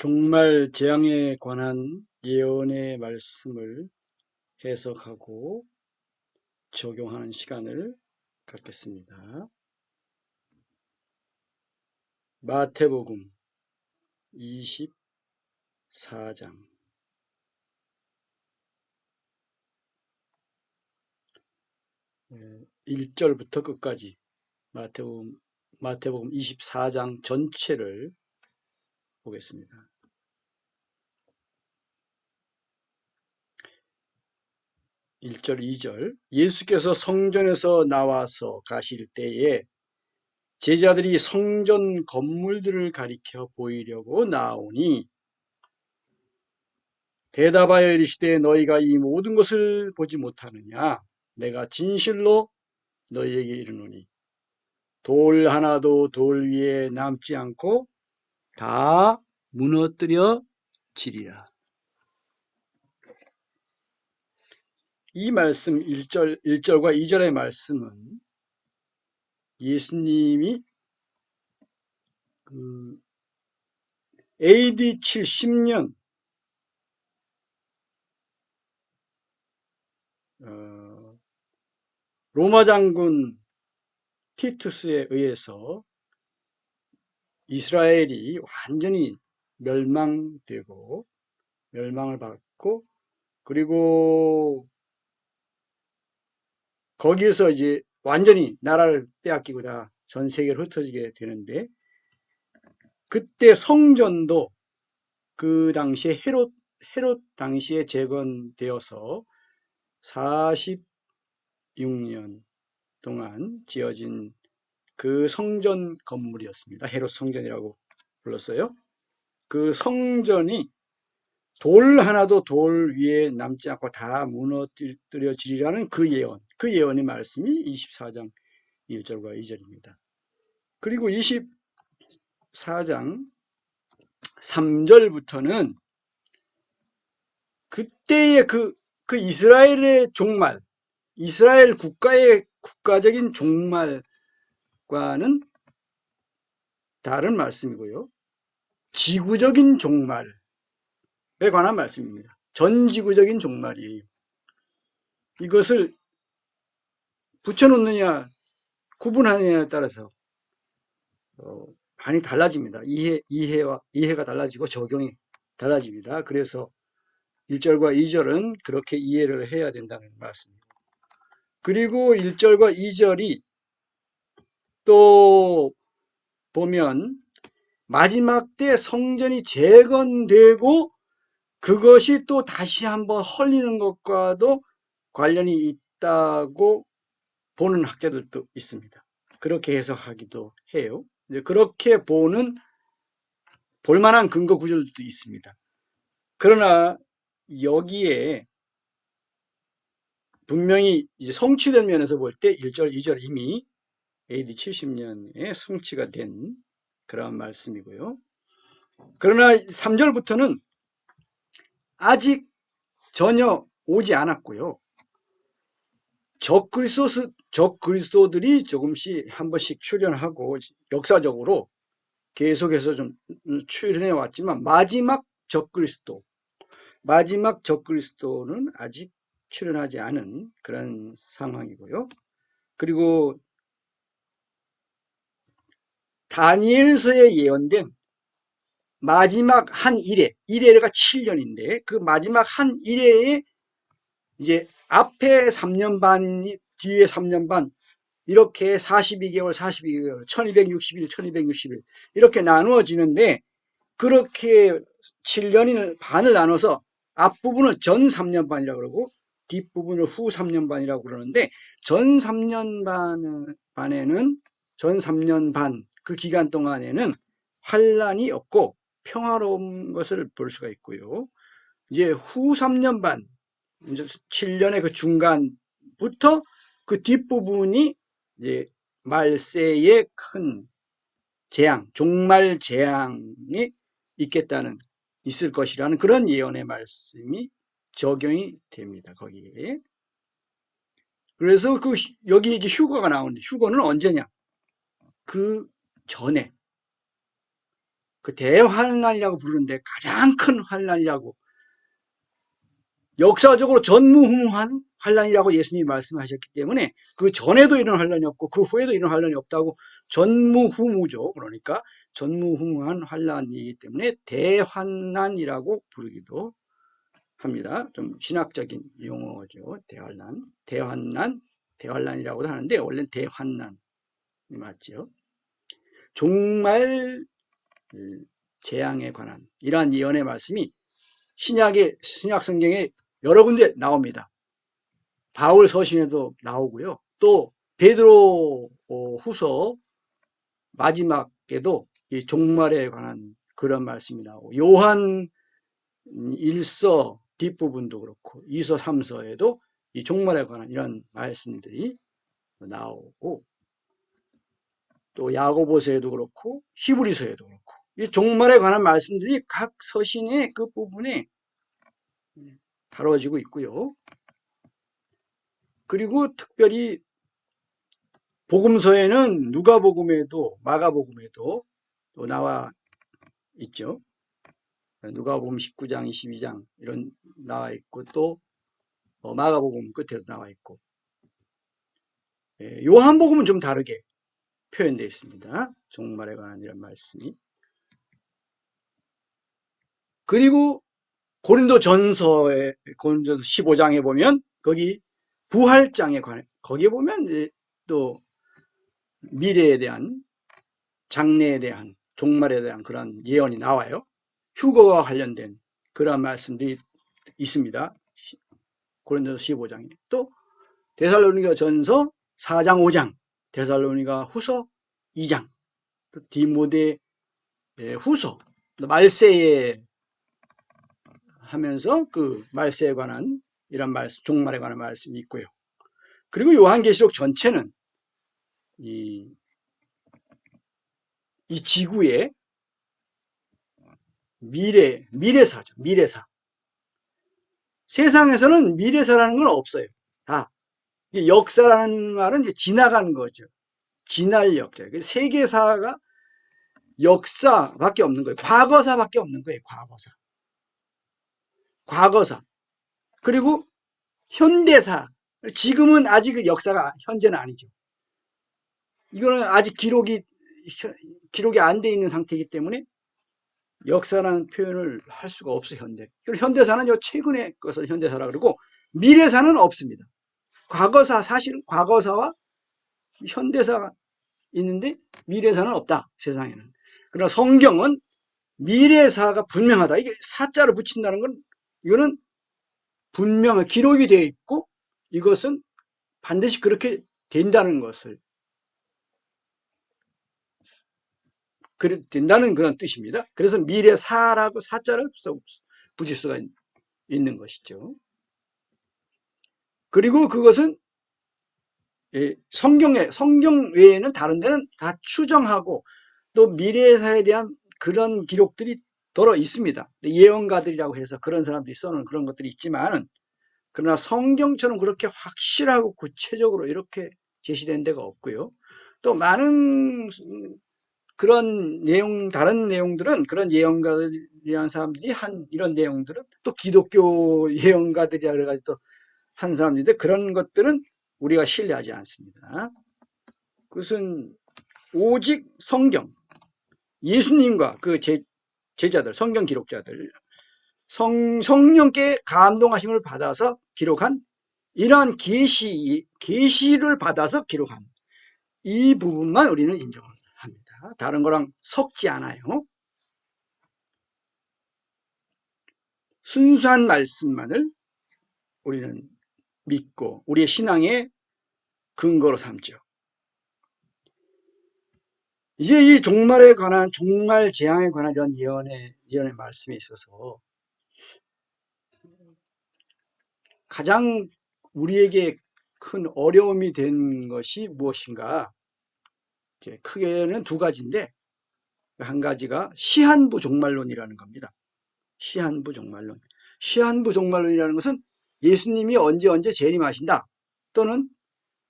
종말 재앙에 관한 예언의 말씀을 해석하고 적용하는 시간을 갖겠습니다. 마태복음 24장 1절부터 끝까지 마태복음 24장 전체를 보겠습니다. 1절, 2절 예수께서 성전에서 나와서 가실 때에 제자들이 성전 건물들을 가리켜 보이려고 나오니 대답하여 이르시되 너희가 이 모든 것을 보지 못하느냐? 내가 진실로 너희에게 이르노니 돌 하나도 돌 위에 남지 않고 다 무너뜨려지리라. 이 말씀 1절과 2절의 말씀은 예수님이 AD 70년 로마 장군 티투스에 의해서 이스라엘이 완전히 멸망되고 멸망을 받고 그리고 거기에서 이제 완전히 나라를 빼앗기고 다 전 세계로 흩어지게 되는데 그때 성전도 그 당시에 헤롯 당시에 재건되어서 46년 동안 지어진 그 성전 건물이었습니다. 헤롯 성전이라고 불렀어요. 그 성전이 돌 하나도 돌 위에 남지 않고 다 무너뜨려지리라는 그 예언의 말씀이 24장 1절과 2절입니다. 그리고 24장 3절부터는 그때의 그 이스라엘의 종말, 이스라엘 국가의 국가적인 종말과는 다른 말씀이고요. 지구적인 종말에 관한 말씀입니다. 전지구적인 종말이에요. 이것을 붙여놓느냐 구분하느냐에 따라서 많이 달라집니다. 이해가 달라지고 적용이 달라집니다. 그래서 1절과 2절은 그렇게 이해를 해야 된다는 말씀입니다. 그리고 1절과 2절이 또 보면 마지막 때 성전이 재건되고 그것이 또 다시 한번 헐리는 것과도 관련이 있다고 보는 학자들도 있습니다. 그렇게 해석하기도 해요. 그렇게 볼만한 근거 구절도 있습니다. 그러나 여기에 분명히 이제 성취된 면에서 볼 때 1절, 2절 이미 AD 70년에 성취가 된 그런 말씀이고요. 그러나 3절부터는 아직 전혀 오지 않았고요. 적그리스도들이 조금씩 한 번씩 출현하고 역사적으로 계속해서 좀 출현해 왔지만 마지막 적그리스도는 아직 출현하지 않은 그런 상황이고요. 그리고 다니엘서에 예언된 마지막 한 이래가 7년인데 그 마지막 한 이래에 이제 앞에 3년 반이 뒤에 3년 반 이렇게 42개월 1260일 1260일 이렇게 나누어지는데 그렇게 7년을 반을 나눠서 앞부분을 전 3년 반이라고 그러고 뒷부분을 후 3년 반이라고 그러는데 전 3년 반 그 기간 동안에는 환란이 없고 평화로운 것을 볼 수가 있고요. 이제 후 3년 반 이제 7년의 그 중간부터 그 뒷부분이 이제 말세의 큰 재앙, 종말 재앙이 있을 것이라는 그런 예언의 말씀이 적용이 됩니다. 거기에. 그래서 여기 이제 휴거가 나오는데 휴거는 언제냐? 그 전에 그 대환란이라고 부르는데 가장 큰 환란이라고, 역사적으로 전무후무한 환란이라고 예수님이 말씀하셨기 때문에 그 전에도 이런 환란이 없고 그 후에도 이런 환란이 없다고, 전무후무죠. 그러니까 전무후무한 환란이기 때문에 대환난이라고 부르기도 합니다. 좀 신학적인 용어죠. 대환난, 대환난, 대환란이라고도 하는데 원래는 대환난이 맞죠. 종말 재앙에 관한 이러한 예언의 말씀이 신약 성경에 여러 군데 나옵니다. 바울 서신에도 나오고요. 또 베드로 후서 마지막에도 이 종말에 관한 그런 말씀이 나오고, 요한 1서 뒷부분도 그렇고 2서 3서에도 이 종말에 관한 이런 말씀들이 나오고, 또 야고보서에도 그렇고 히브리서에도 그렇고 이 종말에 관한 말씀들이 각 서신의 그 부분에 다뤄지고 있고요. 그리고 특별히 복음서에는 누가복음에도 마가복음에도 또 나와 있죠. 누가복음 19장, 22장 이런 나와 있고, 또 마가복음 끝에도 나와 있고, 요한복음은 좀 다르게 표현되어 있습니다. 종말에 관한 이런 말씀이. 그리고 고린도전서 15장에 보면 거기 부활장에 관해, 거기에 보면 또 미래에 대한, 장래에 대한, 종말에 대한 그런 예언이 나와요. 휴거와 관련된 그런 말씀들이 있습니다. 고린도서 15장에. 또 데살로니가 전서 4장 5장, 데살로니가 후서 2장, 또 디모데 후서, 말세에 하면서 그 말세에 관한 이런 말씀, 종말에 관한 말씀이 있고요. 그리고 요한계시록 전체는 이 지구의 미래사죠. 미래사. 세상에서는 미래사라는 건 없어요. 다. 역사라는 말은 이제 지나간 거죠. 지날 역사. 세계사가 역사밖에 없는 거예요. 과거사밖에 없는 거예요. 과거사. 그리고 현대사. 지금은 아직 역사가 현재는 아니죠. 이거는 아직 기록이 안 돼 있는 상태이기 때문에 역사라는 표현을 할 수가 없어요. 현대사는 최근의 것을 현대사라 그러고, 미래사는 없습니다. 사실 과거사와 현대사가 있는데 미래사는 없다, 세상에는. 그러나 성경은 미래사가 분명하다. 이게 사자를 붙인다는 건, 이거는 분명한 기록이 되어 있고 이것은 반드시 그렇게 된다는 것을, 된다는 그런 뜻입니다. 그래서 미래사라고 사자를 붙일 수가 있는 것이죠. 그리고 그것은 성경 외에는 다른 데는 다 추정하고 또 미래사에 대한 그런 기록들이 들어 있습니다. 예언가들이라고 해서 그런 사람들이 써놓은 그런 것들이 있지만, 그러나 성경처럼 그렇게 확실하고 구체적으로 이렇게 제시된 데가 없고요. 또 많은 그런 다른 내용들은, 그런 예언가들이라는 사람들이 한 이런 내용들은 또 기독교 예언가들이라 그래가지고 또 한 사람인데, 그런 것들은 우리가 신뢰하지 않습니다. 그것은 오직 성경, 예수님과 그 제자들, 성경 기록자들, 성령께 감동하심을 받아서 기록한 이러한 계시를 받아서 기록한 이 부분만 우리는 인정을 합니다. 다른 거랑 섞지 않아요. 순수한 말씀만을 우리는 믿고 우리의 신앙의 근거로 삼죠. 이제 이 종말에 관한, 종말 재앙에 관한 이런 예언의 말씀에 있어서 가장 우리에게 큰 어려움이 된 것이 무엇인가? 크게는 두 가지인데, 한 가지가 시한부 종말론이라는 겁니다. 시한부 종말론. 시한부 종말론이라는 것은 예수님이 언제 재림하신다, 또는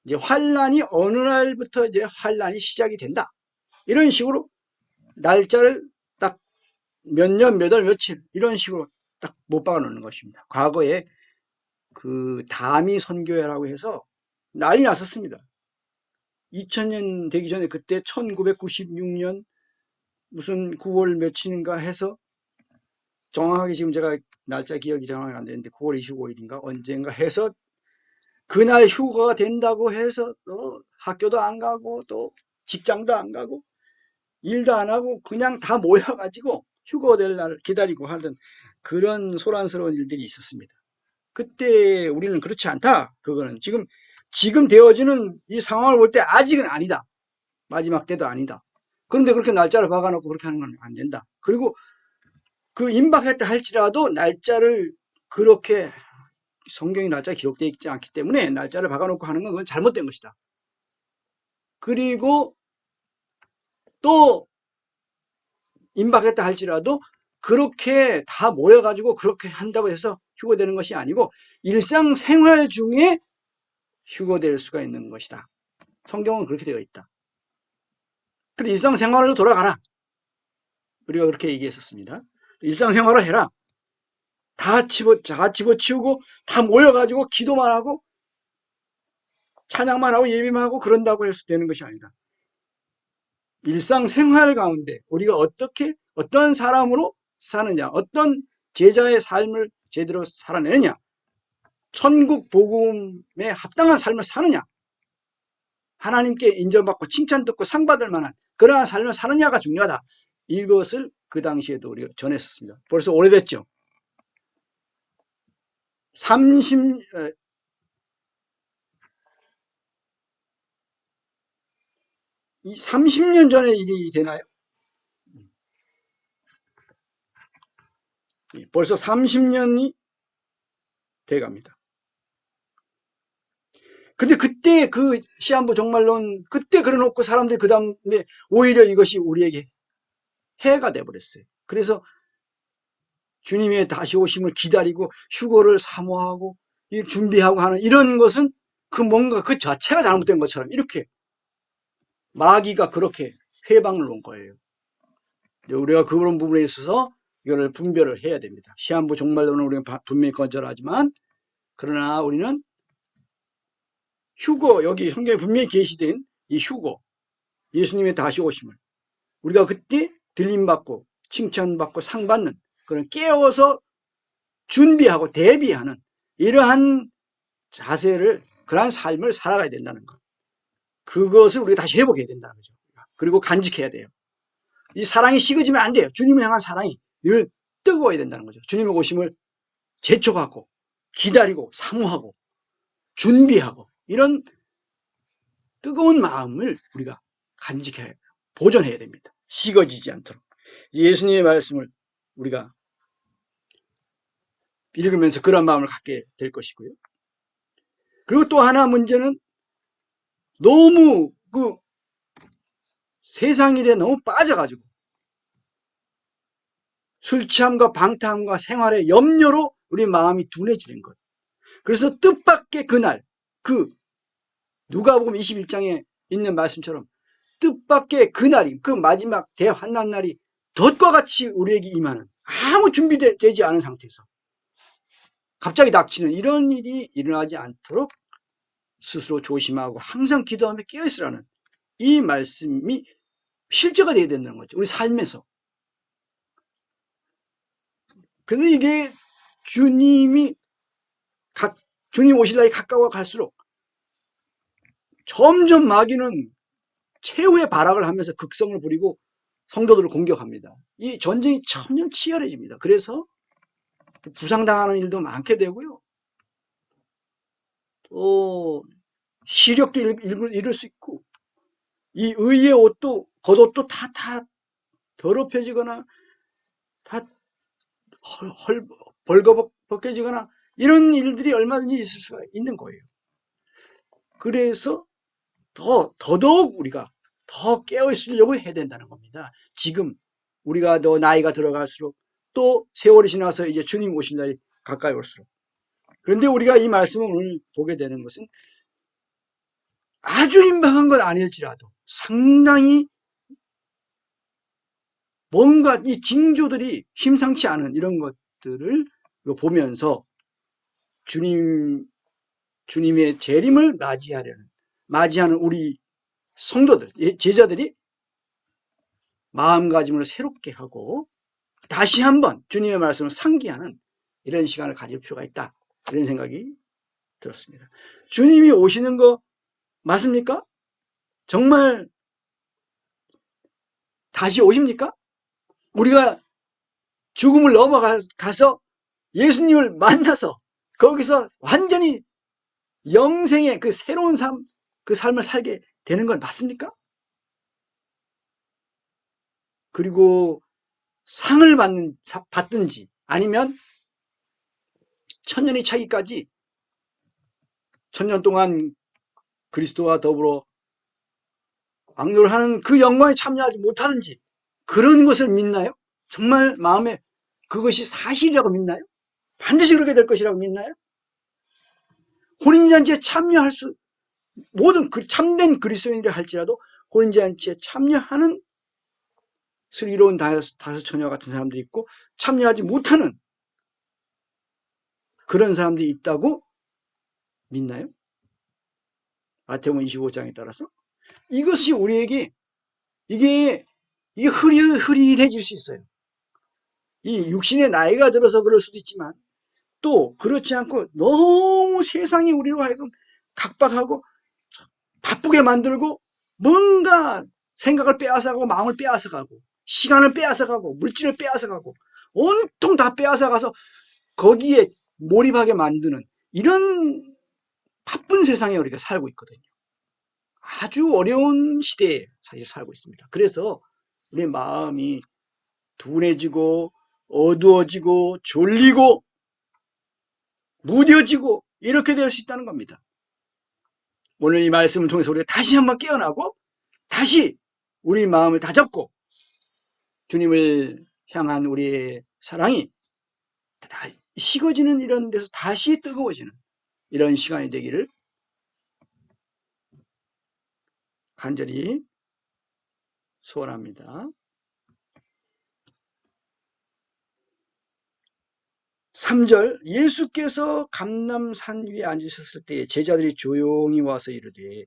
이제 환란이 어느 날부터 이제 환란이 시작이 된다, 이런 식으로 날짜를 딱 몇 년, 몇 월, 며칠 이런 식으로 딱 못 박아 놓는 것입니다. 과거에 그 다미 선교회라고 해서 난리 났었습니다. 2000년 되기 전에 그때 1996년 무슨 9월 며칠인가 해서 정확하게 지금 제가 날짜 기억이 정확히 안 되는데 9월 25일인가 언젠가 해서 그날 휴가가 된다고 해서 또 학교도 안 가고 또 직장도 안 가고 일도 안 하고 그냥 다 모여가지고 휴가 될 날 기다리고 하던 그런 소란스러운 일들이 있었습니다. 그때 우리는 그렇지 않다. 그거는 지금 되어지는 이 상황을 볼 때 아직은 아니다. 마지막 때도 아니다. 그런데 그렇게 날짜를 박아놓고 그렇게 하는 건 안 된다. 그리고 그 임박했다 할지라도 날짜를 그렇게 성경의 날짜 기록되어 있지 않기 때문에 날짜를 박아놓고 하는 건 그건 잘못된 것이다. 그리고 또 임박했다 할지라도 그렇게 다 모여가지고 그렇게 한다고 해서 휴거되는 것이 아니고 일상생활 중에 휴거될 수가 있는 것이다. 성경은 그렇게 되어 있다. 그래 일상생활로 돌아가라. 우리가 그렇게 얘기했었습니다. 일상생활을 해라. 다 집어치우고 다 모여가지고 기도만 하고 찬양만 하고 예배만 하고 그런다고 해서 되는 것이 아니다. 일상생활 가운데 우리가 어떻게 어떤 사람으로 사느냐, 어떤 제자의 삶을 제대로 살아내느냐, 천국 복음에 합당한 삶을 사느냐, 하나님께 인정받고 칭찬 듣고 상 받을 만한 그러한 삶을 사느냐가 중요하다. 이것을 그 당시에도 우리가 전했었습니다. 벌써 오래됐죠. 30년 전에 일이 되나요? 벌써 30년이 돼갑니다. 근데 그때 그 시한부 종말론 그때 그려놓고 사람들이 그 다음에 오히려 이것이 우리에게 해가 돼버렸어요. 그래서 주님의 다시 오심을 기다리고 휴거를 사모하고 준비하고 하는 이런 것은 그 뭔가 그 자체가 잘못된 것처럼 이렇게 마귀가 그렇게 회방을 놓은 거예요. 우리가 그런 부분에 있어서 이거를 분별을 해야 됩니다. 시한부 종말론은 우리가 분명히 건절하지만 그러나 우리는 휴거, 여기 성경에 분명히 계시된 이 휴거, 예수님의 다시 오심을 우리가 그때 들림받고 칭찬받고 상받는 그런 깨워서 준비하고 대비하는 이러한 자세를 그러한 삶을 살아가야 된다는 것. 그것을 우리가 다시 회복해야 된다는 거죠. 그리고 간직해야 돼요. 이 사랑이 식어지면 안 돼요. 주님을 향한 사랑이 늘 뜨거워야 된다는 거죠. 주님의 오심을 재촉하고 기다리고 사모하고 준비하고 이런 뜨거운 마음을 우리가 간직해야 돼요. 보존해야 됩니다. 식어지지 않도록. 예수님의 말씀을 우리가 읽으면서 그런 마음을 갖게 될 것이고요. 그리고 또 하나 문제는 너무 그 세상 일에 너무 빠져가지고 술 취함과 방탕함과 생활의 염려로 우리 마음이 둔해지는 것. 그래서 뜻밖의 그날, 그 누가복음 21장에 있는 말씀처럼 뜻밖의 그날이, 그 마지막 대환난 날이 덫과 같이 우리에게 임하는 아무 준비되지 않은 상태에서 갑자기 닥치는 이런 일이 일어나지 않도록 스스로 조심하고 항상 기도하며 깨어있으라는 이 말씀이 실제가 되어야 된다는 거죠. 우리 삶에서. 근데 이게 주님 오실 날이 가까워 갈수록 점점 마귀는 최후의 발악을 하면서 극성을 부리고 성도들을 공격합니다. 이 전쟁이 점점 치열해집니다. 그래서 부상당하는 일도 많게 되고요. 또 시력도 잃을 수 있고 이 의의 옷도 겉옷도 다 더럽혀지거나 다 벌거벗겨지거나 이런 일들이 얼마든지 있을 수가 있는 거예요. 그래서 더더욱 우리가 더 깨어있으려고 해야 된다는 겁니다. 지금 우리가 더 나이가 들어갈수록 또 세월이 지나서 이제 주님 오신 날이 가까이 올수록. 그런데 우리가 이 말씀을 오늘 보게 되는 것은 아주 임박한 건 아닐지라도 상당히 뭔가 이 징조들이 심상치 않은 이런 것들을 보면서 주님의 재림을 맞이하는 우리 성도들, 제자들이 마음가짐을 새롭게 하고 다시 한번 주님의 말씀을 상기하는 이런 시간을 가질 필요가 있다. 이런 생각이 들었습니다. 주님이 오시는 거 맞습니까? 정말 다시 오십니까? 우리가 죽음을 넘어가서 예수님을 만나서 거기서 완전히 영생의 그 새로운 삶, 그 삶을 살게 되는 건 맞습니까? 그리고 상을 받든지 아니면 천년이 차기까지 천년 동안 그리스도와 더불어 왕노를 하는 그 영광에 참여하지 못하든지 그런 것을 믿나요? 정말 마음에 그것이 사실이라고 믿나요? 반드시 그렇게 될 것이라고 믿나요? 혼인잔치에 참여할 수 모든 참된 그리스도인이라 할지라도 혼인잔치에 참여하는 슬기로운 다섯 처녀 같은 사람들이 있고 참여하지 못하는 그런 사람들이 있다고 믿나요? 마태복음 25장에 따라서 이것이 우리에게 이게 흐릿해질 수 있어요. 이 육신의 나이가 들어서 그럴 수도 있지만 또 그렇지 않고 너무 세상이 우리로 하여금 각박하고 바쁘게 만들고 뭔가 생각을 빼앗아가고 마음을 빼앗아가고 시간을 빼앗아가고 물질을 빼앗아가고 온통 다 빼앗아가서 거기에 몰입하게 만드는 이런 바쁜 세상에 우리가 살고 있거든요. 아주 어려운 시대에 사실 살고 있습니다. 그래서 우리 마음이 둔해지고 어두워지고 졸리고 무뎌지고 이렇게 될 수 있다는 겁니다. 오늘 이 말씀을 통해서 우리가 다시 한번 깨어나고 다시 우리 마음을 다잡고 주님을 향한 우리의 사랑이 식어지는 이런 데서 다시 뜨거워지는 이런 시간이 되기를 간절히 소원합니다. 3절 예수께서 감람산 위에 앉으셨을 때 제자들이 조용히 와서 이르되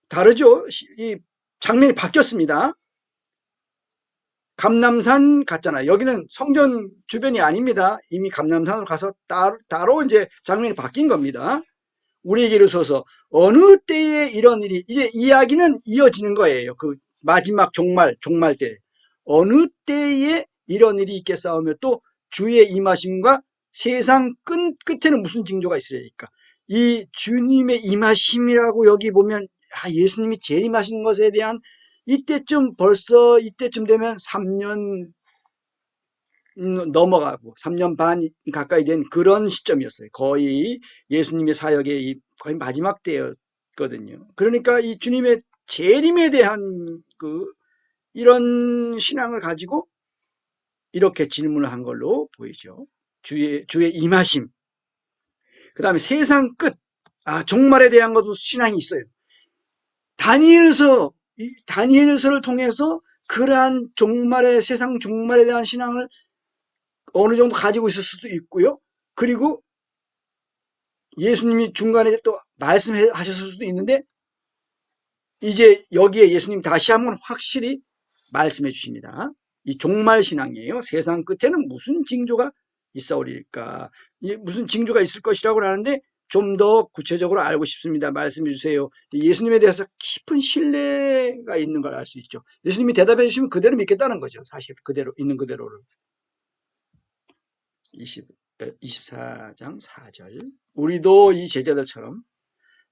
다르죠? 이 장면이 바뀌었습니다. 감람산 갔잖아요. 여기는 성전 주변이 아닙니다. 이미 감람산으로 가서 따로 이제 장면이 바뀐 겁니다. 우리에게 이르소서 어느 때에 이런 일이 이제 이야기는 이어지는 거예요. 그 마지막 종말 때 어느 때에 이런 일이 있겠사오며 또 주의 임하심과 세상 끝에는 무슨 징조가 있으리까. 이 주님의 임하심이라고 여기 보면 예수님이 재림하신 것에 대한 벌써 이때쯤 되면 3년 넘어가고 3년 반 가까이 된 그런 시점이었어요. 거의 예수님의 사역의 거의 마지막 때였거든요. 그러니까 이 주님의 재림에 대한 이런 신앙을 가지고 이렇게 질문을 한 걸로 보이죠. 주의 임하심. 그 다음에 세상 끝. 종말에 대한 것도 신앙이 있어요. 다니엘서를 통해서 그러한 세상 종말에 대한 신앙을 어느 정도 가지고 있을 수도 있고요. 그리고 예수님이 중간에 또 말씀하셨을 수도 있는데 이제 여기에 예수님 다시 한번 확실히 말씀해 주십니다. 이 종말 신앙이에요. 세상 끝에는 무슨 징조가 있사오리까? 무슨 징조가 있을 것이라고 하는데 좀 더 구체적으로 알고 싶습니다. 말씀해 주세요. 예수님에 대해서 깊은 신뢰가 있는 걸 알 수 있죠. 예수님이 대답해 주시면 그대로 믿겠다는 거죠. 사실 그대로 있는 그대로를. 24장 4절 우리도 이 제자들처럼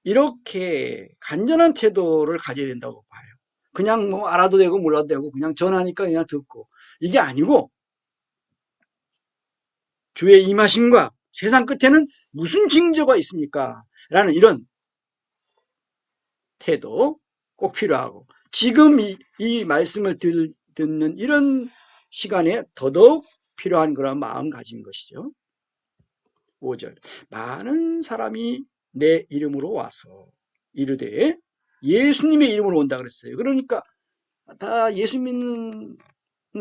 이렇게 간절한 태도를 가져야 된다고 봐요. 그냥 뭐 알아도 되고 몰라도 되고 그냥 전하니까 그냥 듣고 이게 아니고 주의 임하심과 세상 끝에는 무슨 징조가 있습니까? 라는 이런 태도 꼭 필요하고 지금 이 말씀을 듣는 이런 시간에 더더욱 필요한 그런 마음가짐인 것이죠. 5절 많은 사람이 내 이름으로 와서 이르되 예수님의 이름으로 온다 그랬어요. 그러니까 다 예수 믿는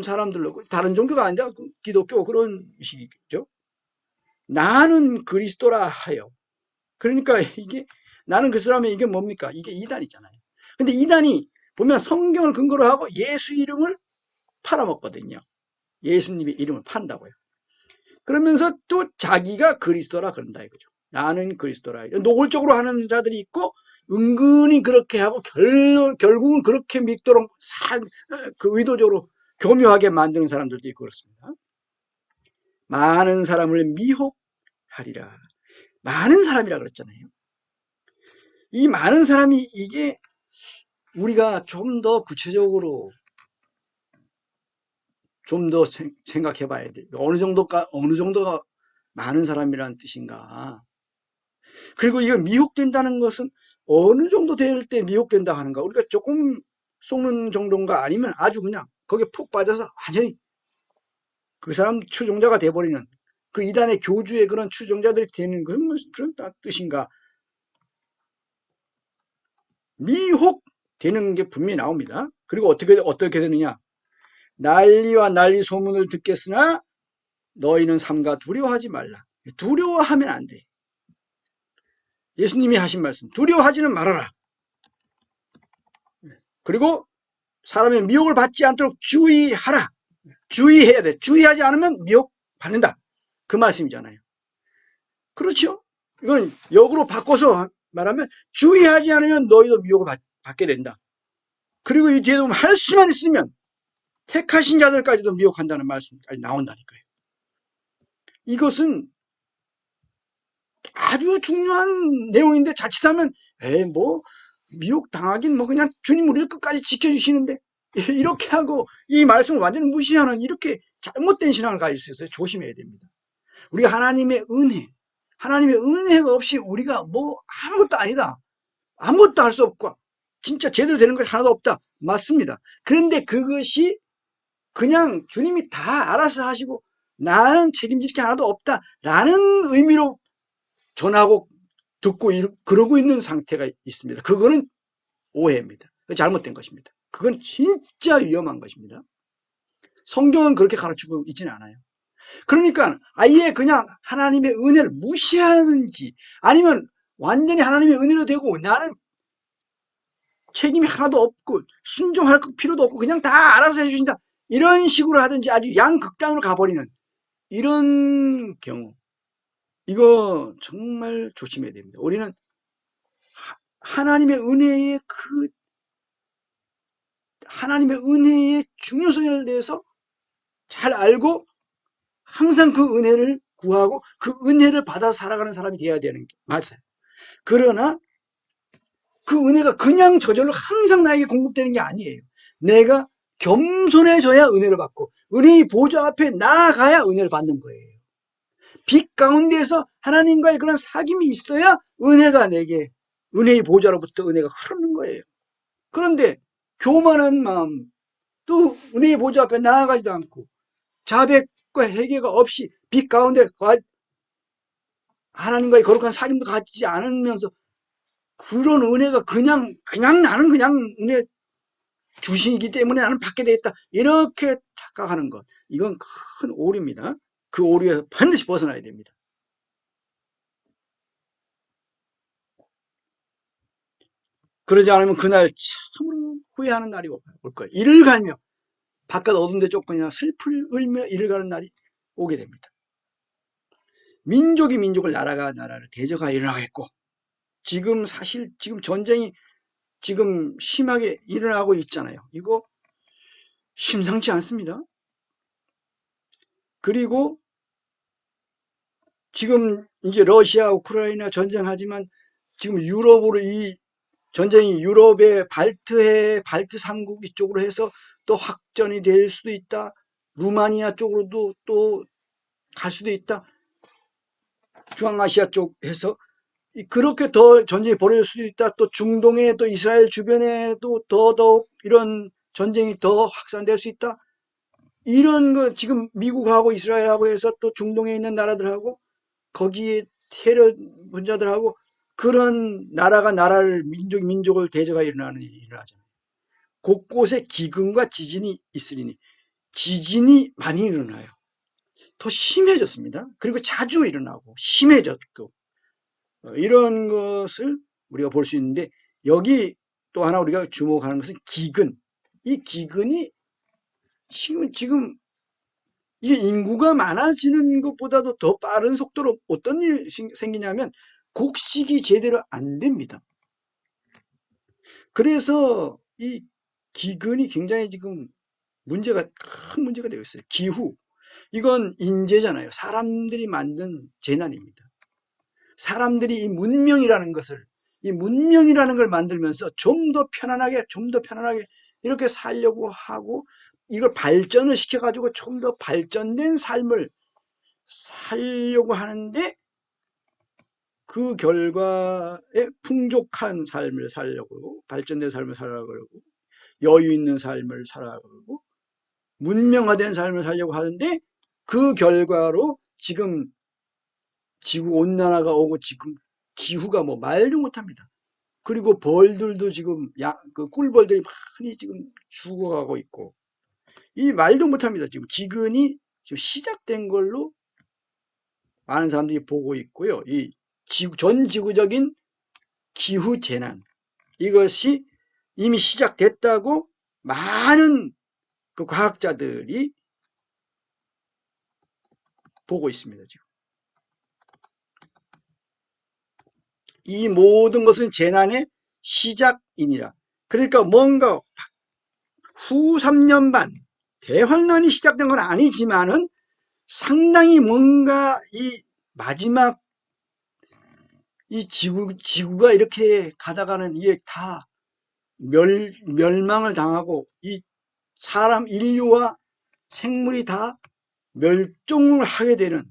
사람들로, 다른 종교가 아니라 기독교 그런 식이죠. 나는 그리스도라 하여. 그러니까 이게 나는 그리스도라 하면 이게 뭡니까? 이게 이단이잖아요. 근데 이단이 보면 성경을 근거로 하고 예수 이름을 팔아먹거든요. 예수님의 이름을 판다고요. 그러면서 또 자기가 그리스도라 그런다 이거죠. 나는 그리스도라. 노골적으로 하는 자들이 있고 은근히 그렇게 하고 결국은 그렇게 믿도록 그 의도적으로 교묘하게 만드는 사람들도 있고 그렇습니다. 많은 사람을 미혹하리라. 많은 사람이라 그랬잖아요. 이 많은 사람이 이게 우리가 좀 더 구체적으로 좀 더 생각해 봐야 돼요. 어느 정도가 많은 사람이라는 뜻인가. 그리고 이거 미혹된다는 것은 어느 정도 될 때 미혹된다 하는가. 우리가 조금 속는 정도인가 아니면 아주 그냥 거기에 푹 빠져서 완전히 그 사람 추종자가 돼버리는 그 이단의 교주의 그런 추종자들이 되는 그런 뜻인가. 미혹되는 게 분명히 나옵니다. 그리고 어떻게 되느냐. 난리와 난리 소문을 듣겠으나 너희는 삼가 두려워하지 말라. 두려워하면 안 돼. 예수님이 하신 말씀, 두려워하지는 말아라. 그리고 사람의 미혹을 받지 않도록 주의하라. 주의해야 돼. 주의하지 않으면 미혹 받는다. 그 말씀이잖아요. 그렇죠? 이건 역으로 바꿔서 말하면 주의하지 않으면 너희도 미혹을 받게 된다. 그리고 이 뒤에 보면 할 수만 있으면 택하신 자들까지도 미혹한다는 말씀까지 나온다니까요. 이것은 아주 중요한 내용인데 자칫하면 뭐 미혹 당하긴 뭐 그냥 주님 우리를 끝까지 지켜주시는데 이렇게 하고 이 말씀을 완전히 무시하는 이렇게 잘못된 신앙을 가질 수 있어요. 조심해야 됩니다. 우리가 하나님의 은혜가 없이 우리가 뭐 아무것도 아니다. 아무것도 할 수 없고 진짜 제대로 되는 것이 하나도 없다. 맞습니다. 그런데 그것이 그냥 주님이 다 알아서 하시고 나는 책임질 게 하나도 없다라는 의미로 전하고 듣고 그러고 있는 상태가 있습니다. 그거는 오해입니다. 잘못된 것입니다. 그건 진짜 위험한 것입니다. 성경은 그렇게 가르치고 있지는 않아요. 그러니까 아예 그냥 하나님의 은혜를 무시하든지 아니면 완전히 하나님의 은혜로 되고 나는 책임이 하나도 없고 순종할 필요도 없고 그냥 다 알아서 해주신다. 이런 식으로 하든지 아주 양극단으로 가버리는 이런 경우 이거 정말 조심해야 됩니다. 우리는 하나님의 은혜의 중요성에 대해서 잘 알고 항상 그 은혜를 구하고 그 은혜를 받아 살아가는 사람이 되어야 되는 게 맞아요. 그러나 그 은혜가 그냥 저절로 항상 나에게 공급되는 게 아니에요. 내가 겸손해져야 은혜를 받고 은혜의 보좌 앞에 나아가야 은혜를 받는 거예요. 빛 가운데서 하나님과의 그런 사귐이 있어야 은혜의 보좌로부터 은혜가 흐르는 거예요. 그런데 교만한 마음, 또 은혜의 보좌 앞에 나아가지도 않고 자백과 회개가 없이 빛 가운데 하나님과의 거룩한 사귐도 갖지 않으면서 그런 은혜가 그냥 나는 그냥 은혜 주시기 때문에 나는 받게 되겠다. 이렇게 착각하는 것. 이건 큰 오류입니다. 그 오류에서 반드시 벗어나야 됩니다. 그러지 않으면 그날 참으로 후회하는 날이 올 거예요. 이를 갈며 바깥 어두운 데 쫓거나 울며 이를 가는 날이 오게 됩니다. 민족이 민족을 나라가 나라를 대적하여 일어나겠고 지금 전쟁이 지금 심하게 일어나고 있잖아요. 이거 심상치 않습니다. 그리고 지금 이제 러시아 우크라이나 전쟁하지만 지금 유럽으로 이 전쟁이 유럽의 발트 3국 이쪽으로 해서 또 확전이 될 수도 있다. 루마니아 쪽으로도 또 갈 수도 있다. 중앙아시아 쪽에서 그렇게 더 전쟁이 벌어질 수도 있다. 또 중동에 또 이스라엘 주변에도 더더욱 이런 전쟁이 더 확산될 수 있다. 이런 거 지금 미국하고 이스라엘하고 해서 또 중동에 있는 나라들하고 거기에 테러 분자들하고 그런 나라가 나라를 민족을 대적하여 일어나는 일이 일어나잖아요. 곳곳에 기근과 지진이 있으리니 지진이 많이 일어나요. 더 심해졌습니다. 그리고 자주 일어나고 심해졌고 이런 것을 우리가 볼 수 있는데 여기 또 하나 우리가 주목하는 것은 기근. 이 기근이 지금 이게 인구가 많아지는 것보다도 더 빠른 속도로 어떤 일이 생기냐면 곡식이 제대로 안 됩니다. 그래서 이 기근이 굉장히 지금 큰 문제가 되고 있어요. 기후. 이건 인재잖아요. 사람들이 만든 재난입니다. 사람들이 이 문명이라는 걸 만들면서 좀 더 편안하게 이렇게 살려고 하고 이걸 발전을 시켜가지고 좀 더 발전된 삶을 살려고 하는데 그 결과에 풍족한 삶을 살려고 발전된 삶을 살아가려고 그러고 여유 있는 삶을 살아가고 문명화된 삶을 살려고 하는데 그 결과로 지금 지구 온난화가 오고 지금 기후가 뭐 말도 못합니다. 그리고 벌들도 지금 그 꿀벌들이 많이 지금 죽어가고 있고 이 말도 못합니다. 지금 기근이 지금 시작된 걸로 많은 사람들이 보고 있고요. 이 전 지구적인 기후 재난 이것이 이미 시작됐다고 많은 그 과학자들이 보고 있습니다. 지금 이 모든 것은 재난의 시작이니라. 그러니까 뭔가 후 3년 반 대환란이 시작된 건 아니지만은 상당히 뭔가 이 마지막 이 지구가 이렇게 가다가는 이게 다 멸망을 당하고 이 인류와 생물이 다 멸종을 하게 되는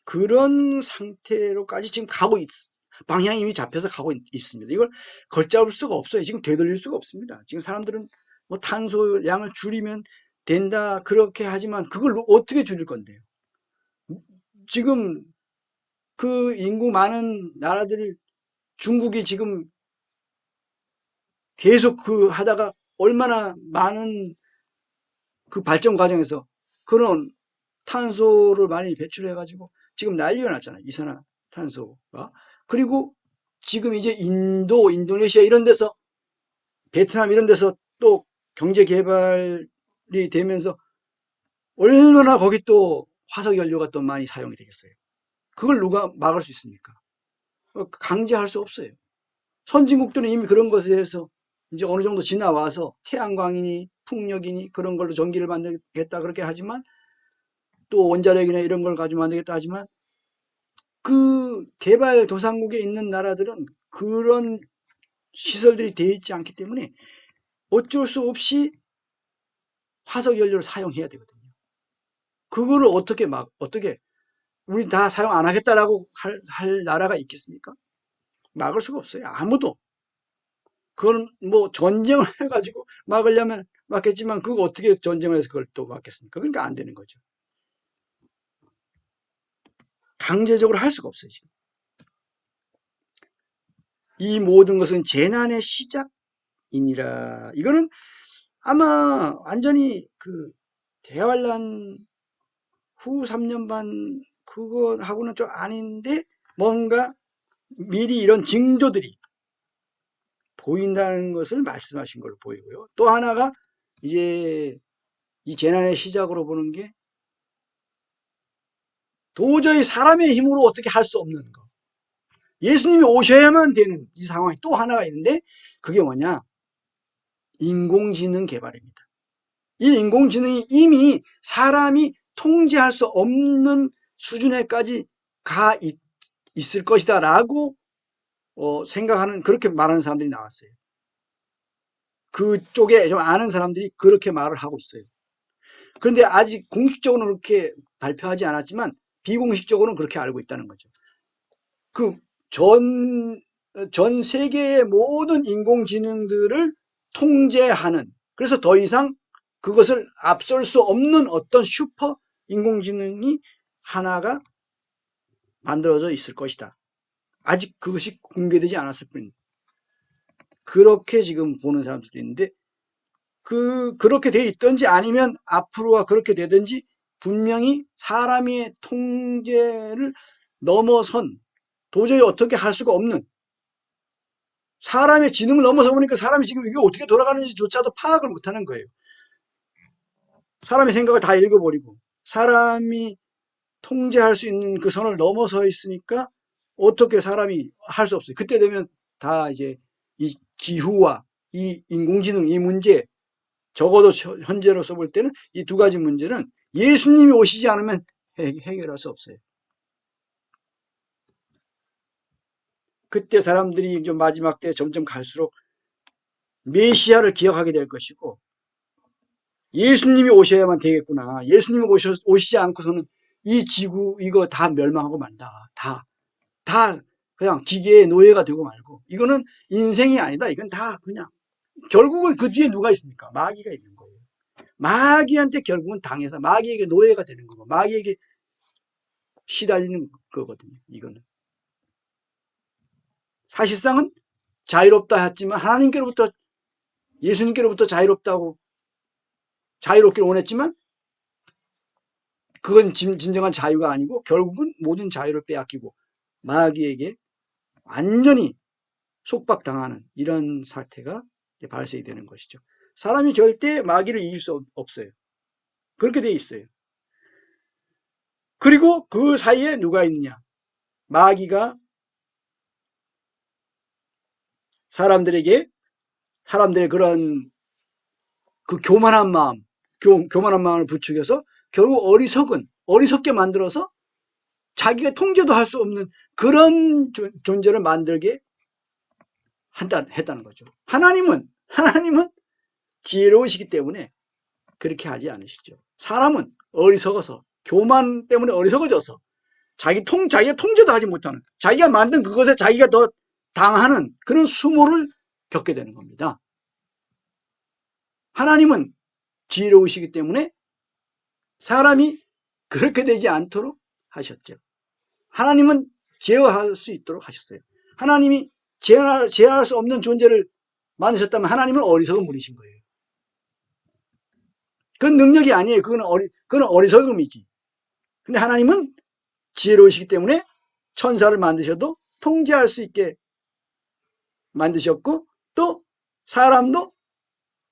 그런 상태로까지 지금 방향이 이미 잡혀서 가고 있습니다. 이걸 걷잡을 수가 없어요. 지금 되돌릴 수가 없습니다. 지금 사람들은 뭐 탄소량을 줄이면 된다 그렇게 하지만 그걸 어떻게 줄일 건데요? 지금 그 인구 많은 나라들 중국이 지금 계속 그 하다가 얼마나 많은 그 발전 과정에서 그런 탄소를 많이 배출해 가지고 지금 난리가 났잖아요. 이산화탄소가. 그리고 지금 이제 인도네시아 이런 데서 베트남 이런 데서 또 경제 개발이 되면서 얼마나 거기 또 화석 연료가 또 많이 사용이 되겠어요. 그걸 누가 막을 수 있습니까? 강제할 수 없어요. 선진국들은 이미 그런 것에 대해서 이제 어느 정도 지나와서 태양광이니 풍력이니 그런 걸로 전기를 만들겠다 그렇게 하지만 또 원자력이나 이런 걸 가지고 만들겠다 하지만 그 개발도상국에 있는 나라들은 그런 시설들이 되어 있지 않기 때문에 어쩔 수 없이 화석 연료를 사용해야 되거든요. 그거를 어떻게 우리 다 사용 안 하겠다라고 할 나라가 있겠습니까? 막을 수가 없어요. 아무도. 그건 뭐 전쟁을 해가지고 막으려면 막겠지만 그거 어떻게 전쟁을 해서 그걸 또 막겠습니까? 그러니까 안 되는 거죠. 강제적으로 할 수가 없어요, 지금. 이 모든 것은 재난의 시작이니라. 이거는 아마 완전히 그 대환란 후 3년 반 그거하고는 좀 아닌데 뭔가 미리 이런 징조들이 보인다는 것을 말씀하신 걸로 보이고요. 또 하나가 이제 이 재난의 시작으로 보는 게 도저히 사람의 힘으로 어떻게 할 수 없는 거. 예수님이 오셔야만 되는 이 상황이 또 하나가 있는데 그게 뭐냐? 인공지능 개발입니다. 이 인공지능이 이미 사람이 통제할 수 없는 수준에까지 있을 것이다 라고 생각하는 그렇게 말하는 사람들이 나왔어요. 그쪽에 좀 아는 사람들이 그렇게 말을 하고 있어요. 그런데 아직 공식적으로는 그렇게 발표하지 않았지만 비공식적으로는 그렇게 알고 있다는 거죠. 그 전 세계의 모든 인공지능들을 통제하는 그래서 더 이상 그것을 앞설 수 없는 어떤 슈퍼 인공지능이 하나가 만들어져 있을 것이다. 아직 그것이 공개되지 않았을 뿐입니다. 그렇게 지금 보는 사람들도 있는데 그렇게 돼 있든지 아니면 앞으로가 그렇게 되든지 분명히 사람의 통제를 넘어선 도저히 어떻게 할 수가 없는 사람의 지능을 넘어서 보니까 사람이 지금 이게 어떻게 돌아가는지조차도 파악을 못하는 거예요. 사람의 생각을 다 읽어버리고 사람이 통제할 수 있는 그 선을 넘어서 있으니까 어떻게 사람이 할 수 없어요. 그때 되면 다 이제 이 기후와 이 인공지능 이 문제 적어도 현재로서 볼 때는 이 두 가지 문제는 예수님이 오시지 않으면 해결할 수 없어요. 그때 사람들이 좀 마지막 때 점점 갈수록 메시아를 기억하게 될 것이고 예수님이 오셔야만 되겠구나. 예수님이 오시지 않고서는 이 지구 이거 다 멸망하고 만다. 다 그냥 기계의 노예가 되고 말고 이거는 인생이 아니다. 이건 다 그냥 결국은 그 뒤에 누가 있습니까? 마귀가 있는 거예요. 마귀한테 결국은 당해서 마귀에게 노예가 되는 거고 마귀에게 시달리는 거거든요. 이거는 사실상은 자유롭다 했지만 하나님께로부터 예수님께로부터 자유롭기를 원했지만 그건 진정한 자유가 아니고 결국은 모든 자유를 빼앗기고 마귀에게 완전히 속박당하는 이런 사태가 발생이 되는 것이죠. 사람이 절대 마귀를 이길 수 없어요. 그렇게 돼 있어요. 그리고 그 사이에 누가 있느냐? 마귀가 사람들의 그런 그 교만한 마음을 부추겨서 결국 어리석게 만들어서 자기가 통제도 할 수 없는 그런 존재를 만들게 했다는 거죠. 하나님은 지혜로우시기 때문에 그렇게 하지 않으시죠. 사람은 어리석어서 교만 때문에 어리석어져서 자기가 통제도 하지 못하는 자기가 만든 그것에 자기가 더 당하는 그런 수모를 겪게 되는 겁니다. 하나님은 지혜로우시기 때문에 사람이 그렇게 되지 않도록 하셨죠. 하나님은 제어할 수 있도록 하셨어요. 하나님이 제어할 수 없는 존재를 만드셨다면 하나님은 어리석은 분이신 거예요. 그건 능력이 아니에요. 그건 어리석음이지. 근데 하나님은 지혜로우시기 때문에 천사를 만드셔도 통제할 수 있게 만드셨고 또 사람도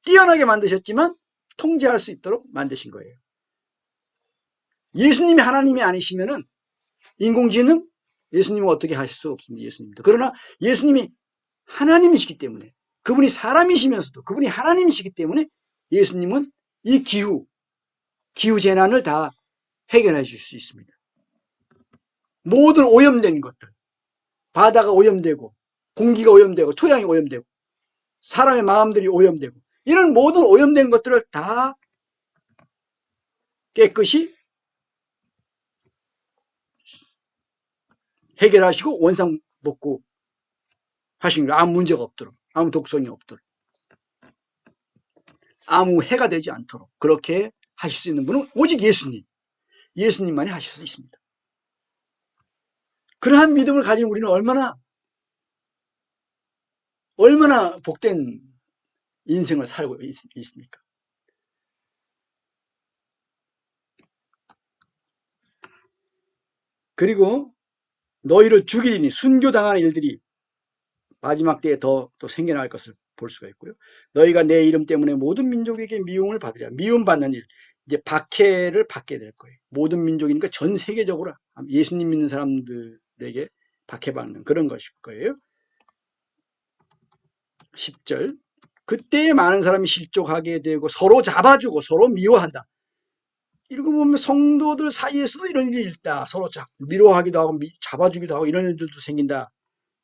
뛰어나게 만드셨지만 통제할 수 있도록 만드신 거예요. 예수님이 하나님이 아니시면은 인공지능 예수님은 어떻게 하실 수 없습니다. 예수님도. 그러나 예수님이 하나님이시기 때문에 그분이 사람이시면서도 그분이 하나님이시기 때문에 예수님은 이 기후 재난을 다 해결해 줄 수 있습니다. 모든 오염된 것들 바다가 오염되고 공기가 오염되고 토양이 오염되고 사람의 마음들이 오염되고 이런 모든 오염된 것들을 다 깨끗이 해결하시고 원상복구 하시는 거예요. 아무 문제가 없도록 아무 독성이 없도록 아무 해가 되지 않도록 그렇게 하실 수 있는 분은 오직 예수님만이 하실 수 있습니다. 그러한 믿음을 가진 우리는 얼마나 복된 인생을 살고 있습니까? 그리고 너희를 죽이리니 순교당하는 일들이 마지막 때에 더 생겨날 것을 볼 수가 있고요. 너희가 내 이름 때문에 모든 민족에게 미움을 받으리라. 미움받는 일, 이제 박해를 받게 될 거예요. 모든 민족이니까 전 세계적으로 예수님 믿는 사람들에게 박해받는 그런 것일 거예요. 10절 그때 많은 사람이 실족하게 되고 서로 잡아주고 서로 미워한다. 이러고 보면 성도들 사이에서도 이런 일이 있다. 서로 미워하기도 하고 잡아주기도 하고 이런 일들도 생긴다.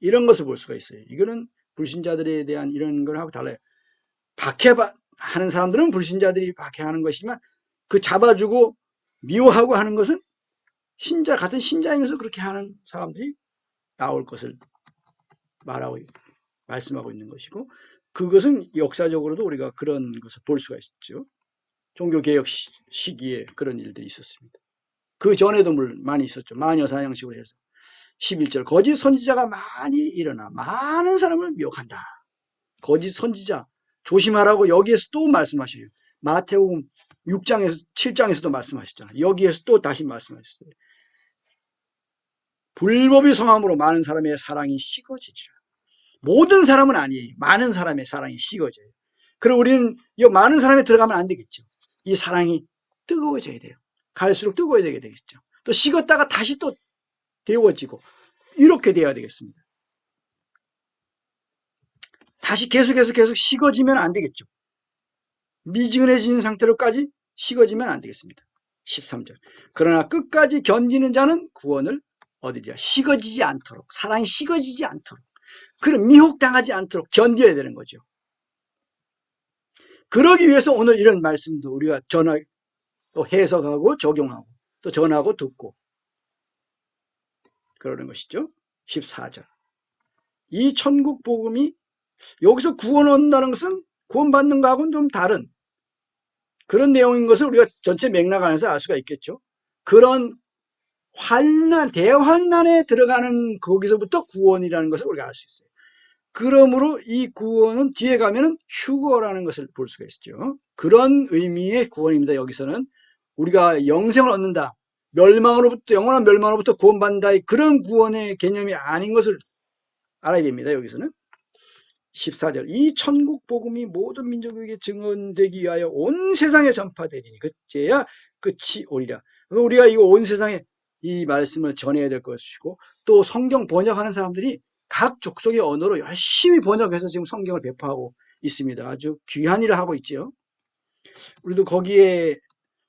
이런 것을 볼 수가 있어요. 이거는 불신자들에 대한 이런 거하고 달라요. 박해하는 사람들은 불신자들이 박해하는 것이지만 그 잡아주고 미워하고 하는 것은 같은 신자이면서 그렇게 하는 사람들이 나올 것을 말씀하고 있는 것이고 그것은 역사적으로도 우리가 그런 것을 볼 수가 있죠. 종교개혁 시기에 그런 일들이 있었습니다. 그 전에도 많이 있었죠. 마녀사냥식으로 해서 11절 거짓 선지자가 많이 일어나 많은 사람을 미혹한다. 거짓 선지자 조심하라고 여기에서 또 말씀하셔요. 마태복음 6장에서 7장에서도 말씀하셨잖아요. 여기에서 또 다시 말씀하셨어요. 불법이 성함으로 많은 사람의 사랑이 식어지리라. 모든 사람은 아니에요. 많은 사람의 사랑이 식어져요. 그리고 우리는 이 많은 사람이 들어가면 안 되겠죠. 이 사랑이 뜨거워져야 돼요. 갈수록 뜨거워져야 되겠죠. 또 식었다가 다시 또 데워지고 이렇게 돼야 되겠습니다. 다시 계속 식어지면 안 되겠죠. 미지근해진 상태로까지 식어지면 안 되겠습니다. 13절. 그러나 끝까지 견디는 자는 구원을 얻으리라. 식어지지 않도록, 사랑이 식어지지 않도록, 그런 미혹당하지 않도록 견뎌야 되는 거죠. 그러기 위해서 오늘 이런 말씀도 우리가 또 해석하고 적용하고 또 전하고 듣고 그러는 것이죠. 14절. 이 천국 복음이 여기서 구원 얻는다는 것은 구원받는 것하고는 좀 다른 그런 내용인 것을 우리가 전체 맥락 안에서 알 수가 있겠죠. 그런 대환난에 들어가는 거기서부터 구원이라는 것을 우리가 알 수 있어요. 그러므로 이 구원은 뒤에 가면은 휴거라는 것을 볼 수가 있죠. 그런 의미의 구원입니다. 여기서는 우리가 영생을 얻는다. 영원한 멸망으로부터 구원받는다. 그런 구원의 개념이 아닌 것을 알아야 됩니다. 여기서는. 14절. 이 천국 복음이 모든 민족에게 증언되기 위하여 온 세상에 전파되리니 그때야 끝이 오리라. 우리가 이거 온 세상에 이 말씀을 전해야 될 것이고 또 성경 번역하는 사람들이 각 족속의 언어로 열심히 번역해서 지금 성경을 배포하고 있습니다. 아주 귀한 일을 하고 있죠. 우리도 거기에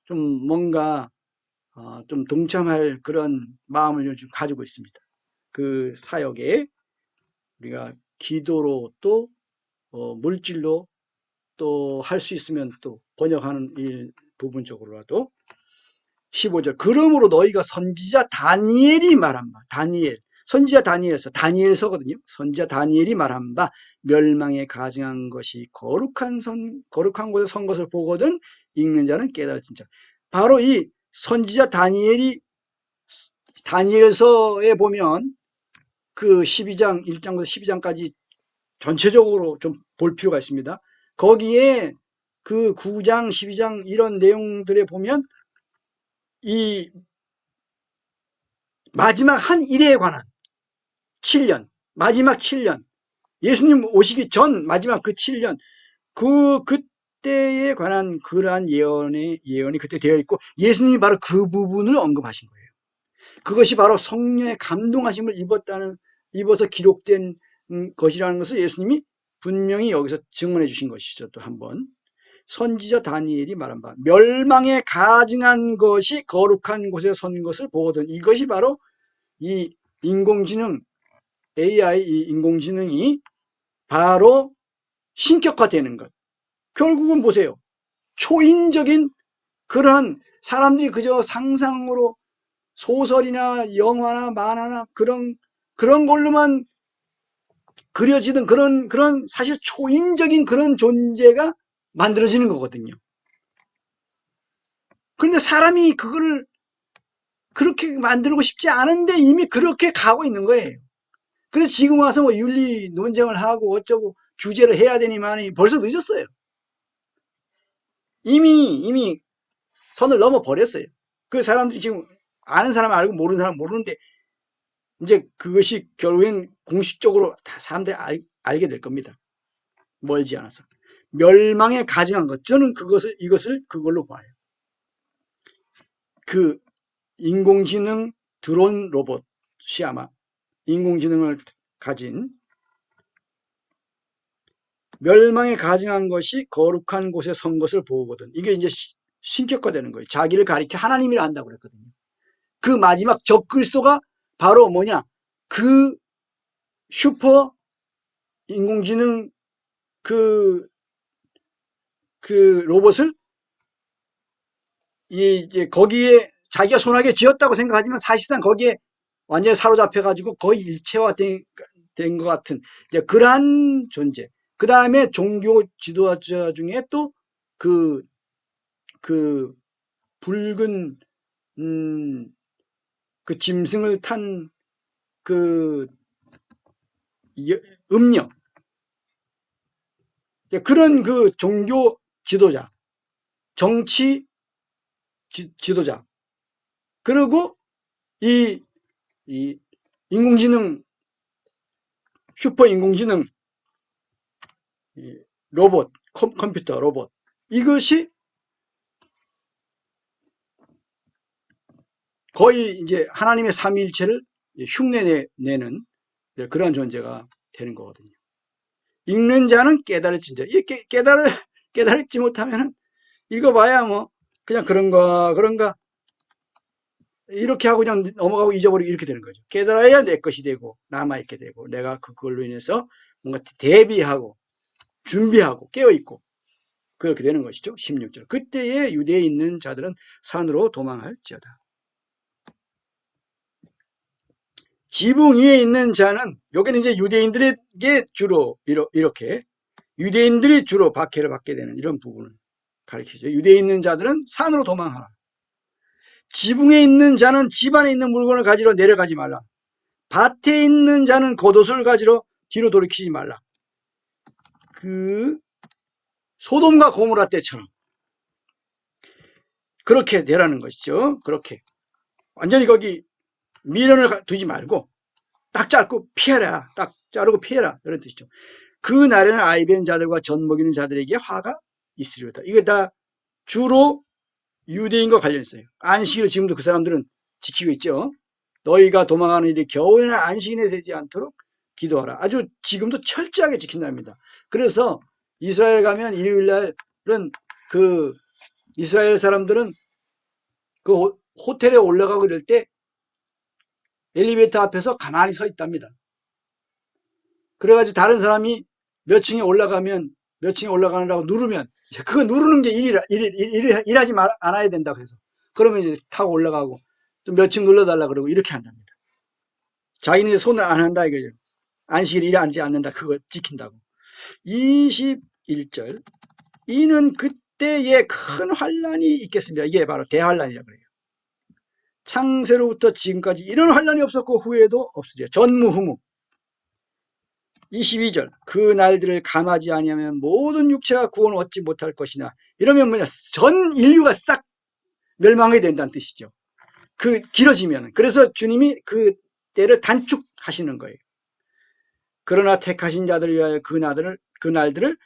좀 뭔가 좀 동참할 그런 마음을 좀 가지고 있습니다. 그 사역에 우리가 기도로 또 물질로 또 할 수 있으면 또 번역하는 일 부분적으로라도 15절. 그러므로 너희가 선지자 다니엘이 말한 바, 선지자 다니엘서거든요. 선지자 다니엘이 말한 바 멸망에 가증한 것이 거룩한 곳에 선 것을 보거든 읽는 자는 깨달을진 자. 바로 이 선지자 다니엘서에 보면 그 12장 1장부터 12장까지 전체적으로 좀 볼 필요가 있습니다. 거기에 그 9장 12장 이런 내용들에 보면 이 마지막 한 일에 관한 7년, 마지막 7년, 예수님 오시기 전 마지막 그 7년, 그때에 관한 그러한 예언이 그때 되어 있고 예수님이 바로 그 부분을 언급하신 거예요. 그것이 바로 성령의 감동하심을 입어서 기록된 것이라는 것을 예수님이 분명히 여기서 증언해 주신 것이죠. 또 한번 선지자 다니엘이 말한 바 멸망에 가증한 것이 거룩한 곳에 선 것을 보거든. 이것이 바로 이 인공지능 AI 이 인공지능이 바로 신격화되는 것. 결국은 보세요. 초인적인 그러한 사람들이 그저 상상으로 소설이나 영화나 만화나 그런 걸로만 그려지던 그런 사실 초인적인 그런 존재가 만들어지는 거거든요. 그런데 사람이 그걸 그렇게 만들고 싶지 않은데 이미 그렇게 가고 있는 거예요. 그래서 지금 와서 뭐 윤리 논쟁을 하고 어쩌고 규제를 해야 되니만이 벌써 늦었어요. 이미 선을 넘어 버렸어요. 그 사람들이 지금 아는 사람 알고 모르는 사람 모르는데 이제 그것이 결국엔 공식적으로 다 사람들이 알게 될 겁니다. 멀지 않아서. 멸망에 가증한 것. 저는 이것을 그걸로 봐요. 그 인공지능 드론 로봇이 아마 인공지능을 가진 멸망에 가증한 것이 거룩한 곳에 선 것을 보거든. 이게 이제 신격화되는 거예요. 자기를 가리켜 하나님이라 한다고 그랬거든요. 그 마지막 적그리스도가 바로 뭐냐? 그 슈퍼 인공지능 그 로봇을 이제 거기에 자기가 손아귀에 쥐었다고 생각하지만 사실상 거기에 완전히 사로잡혀가지고 거의 일체화된 것 같은 이제 그러한 존재. 그 다음에 종교 지도자 중에 또 그 붉은 그 짐승을 탄 그 음력 그런 그 종교 지도자, 정치 지도자, 그리고 이, 이 인공지능, 슈퍼 인공지능 로봇, 컴퓨터 로봇, 이것이 거의 이제 하나님의 삼위일체를 흉내내는 그러한 존재가 되는 거거든요. 읽는 자는 깨달을진 자. 깨달지 못하면 읽어봐야 뭐 그냥 그런가 이렇게 하고 그냥 넘어가고 잊어버리고 이렇게 되는 거죠. 깨달아야 내 것이 되고 남아있게 되고 내가 그걸로 인해서 뭔가 대비하고 준비하고 깨어있고 그렇게 되는 것이죠. 16절. 그때에 유대에 있는 자들은 산으로 도망할지어다. 지붕 위에 있는 자는, 여기는 이제 유대인들에게 주로 이렇게 유대인들이 주로 박해를 받게 되는 이런 부분을 가리키죠. 유대에 있는 자들은 산으로 도망하라. 지붕에 있는 자는 집안에 있는 물건을 가지러 내려가지 말라. 밭에 있는 자는 겉옷을 가지러 뒤로 돌이키지 말라. 그 소돔과 고모라 때처럼 그렇게 되라는 것이죠. 그렇게 완전히 거기 미련을 두지 말고 딱 자르고 피해라. 딱 자르고 피해라. 이런 뜻이죠. 그 날에는 아이벤 자들과 젖 먹이는 자들에게 화가 있으리로다. 이게 다 주로 유대인과 관련있어요. 안식일을 지금도 그 사람들은 지키고 있죠. 너희가 도망하는 일이 겨우에나 안식일에 되지 않도록 기도하라. 아주 지금도 철저하게 지킨답니다. 그래서 이스라엘 가면 일요일날은 그 이스라엘 사람들은 그 호텔에 올라가고 이럴 때 엘리베이터 앞에서 가만히 서 있답니다. 그래가지고 다른 사람이 몇 층에 올라가면 몇 층에 올라가느라고 누르면 그거 누르는 게 일하지 않아야 된다고 해서 그러면 이제 타고 올라가고 또 몇 층 눌러달라 그러고 이렇게 한답니다. 자기네 손을 안 한다 이거죠. 안식일 일하지 않는다. 그거 지킨다고. 21절. 이는 그때에 큰 환란이 있겠습니다. 이게 바로 대환란이라고 그래요. 창세로부터 지금까지 이런 환란이 없었고 후에도 없으리라. 전무후무. 22절. 그 날들을 감하지 아니하면 모든 육체가 구원 얻지 못할 것이나. 이러면 뭐냐, 전 인류가 싹 멸망하게 된다는 뜻이죠. 그 길어지면. 그래서 주님이 그 때를 단축하시는 거예요. 그러나 택하신 자들을 위하여 그 날들을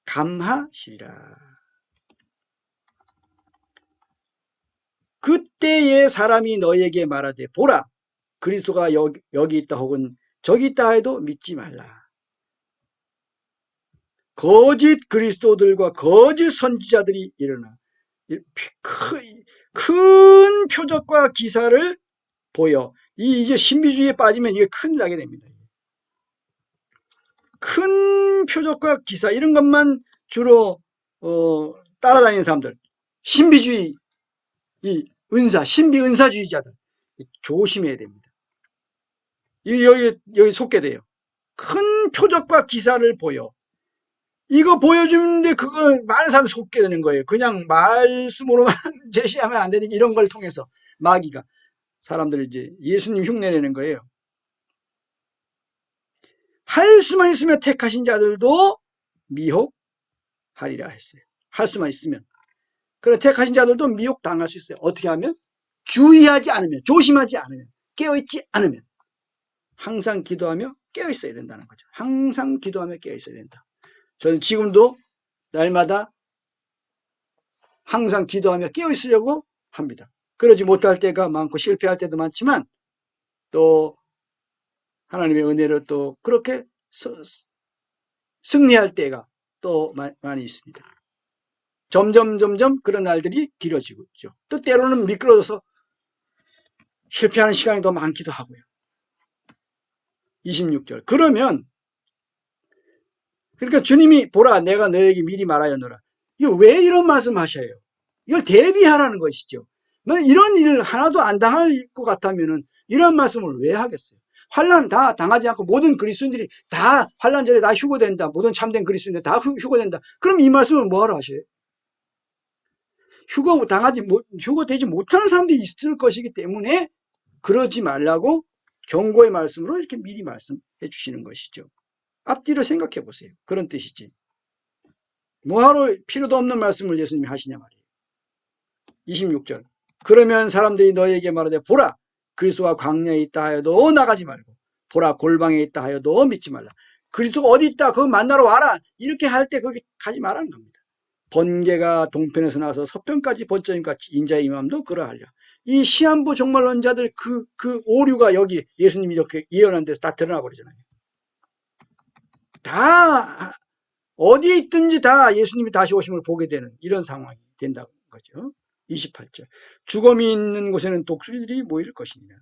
감하시리라. 그때에 사람이 너희에게 말하되 보라, 그리스도가 여기 있다 혹은 저기 있다 해도 믿지 말라. 거짓 그리스도들과 거짓 선지자들이 일어나 큰 표적과 기사를 보여. 이제 신비주의에 빠지면 이게 큰일 나게 됩니다. 큰 표적과 기사 이런 것만 주로 따라다니는 사람들, 신비주의, 이 신비 은사주의자들 조심해야 됩니다. 여기 속게 돼요. 큰 표적과 기사를 보여. 이거 보여주는데 그거 많은 사람이 속게 되는 거예요. 그냥 말씀으로만 제시하면 안 되니까 이런 걸 통해서 마귀가 사람들을 이제 예수님 흉내내는 거예요. 할 수만 있으면 택하신 자들도 미혹하리라 했어요. 할 수만 있으면. 그래 택하신 자들도 미혹당할 수 있어요. 어떻게 하면? 주의하지 않으면, 조심하지 않으면, 깨어있지 않으면. 항상 기도하며 깨어있어야 된다는 거죠. 항상 기도하며 깨어있어야 된다. 저는 지금도 날마다 항상 기도하며 깨어있으려고 합니다. 그러지 못할 때가 많고 실패할 때도 많지만 또 하나님의 은혜로 또 그렇게 승리할 때가 또 많이 있습니다. 점점 그런 날들이 길어지고 있죠. 또 때로는 미끄러져서 실패하는 시간이 더 많기도 하고요. 26절. 그러면 그러니까 주님이 보라 내가 너에게 미리 말하였노라. 이거 왜 이런 말씀하셔요? 이걸 대비하라는 것이죠. 이런 일 하나도 안 당할 것 같다면은 이런 말씀을 왜 하겠어요? 환난 다 당하지 않고 모든 그리스도인들이 다 환난절에 다 휴거된다. 모든 참된 그리스도인들 다 휴거된다. 그럼 이 말씀을 뭐하러 하셔요? 휴거되지 못하는 사람들이 있을 것이기 때문에 그러지 말라고 경고의 말씀으로 이렇게 미리 말씀해 주시는 것이죠. 앞뒤를 생각해 보세요. 그런 뜻이지. 뭐하러 필요도 없는 말씀을 예수님이 하시냐 말이에요. 26절. 그러면 사람들이 너에게 말하되 보라 그리스도가 광야에 있다 하여도 나가지 말고 보라 골방에 있다 하여도 믿지 말라. 그리스도가 어디 있다 그거 만나러 와라 이렇게 할 때 거기 가지 말라는 겁니다. 번개가 동편에서 나서 서편까지 번쩍임같이 인자의 임함도 그러하리라. 이 시한부 종말론자들 그 오류가 여기 예수님이 이렇게 예언한 데서 다 드러나 버리잖아요. 다 어디에 있든지 다 예수님이 다시 오심을 보게 되는 이런 상황이 된다는 거죠. 28절. 죽음이 있는 곳에는 독수리들이 모일 것이니라.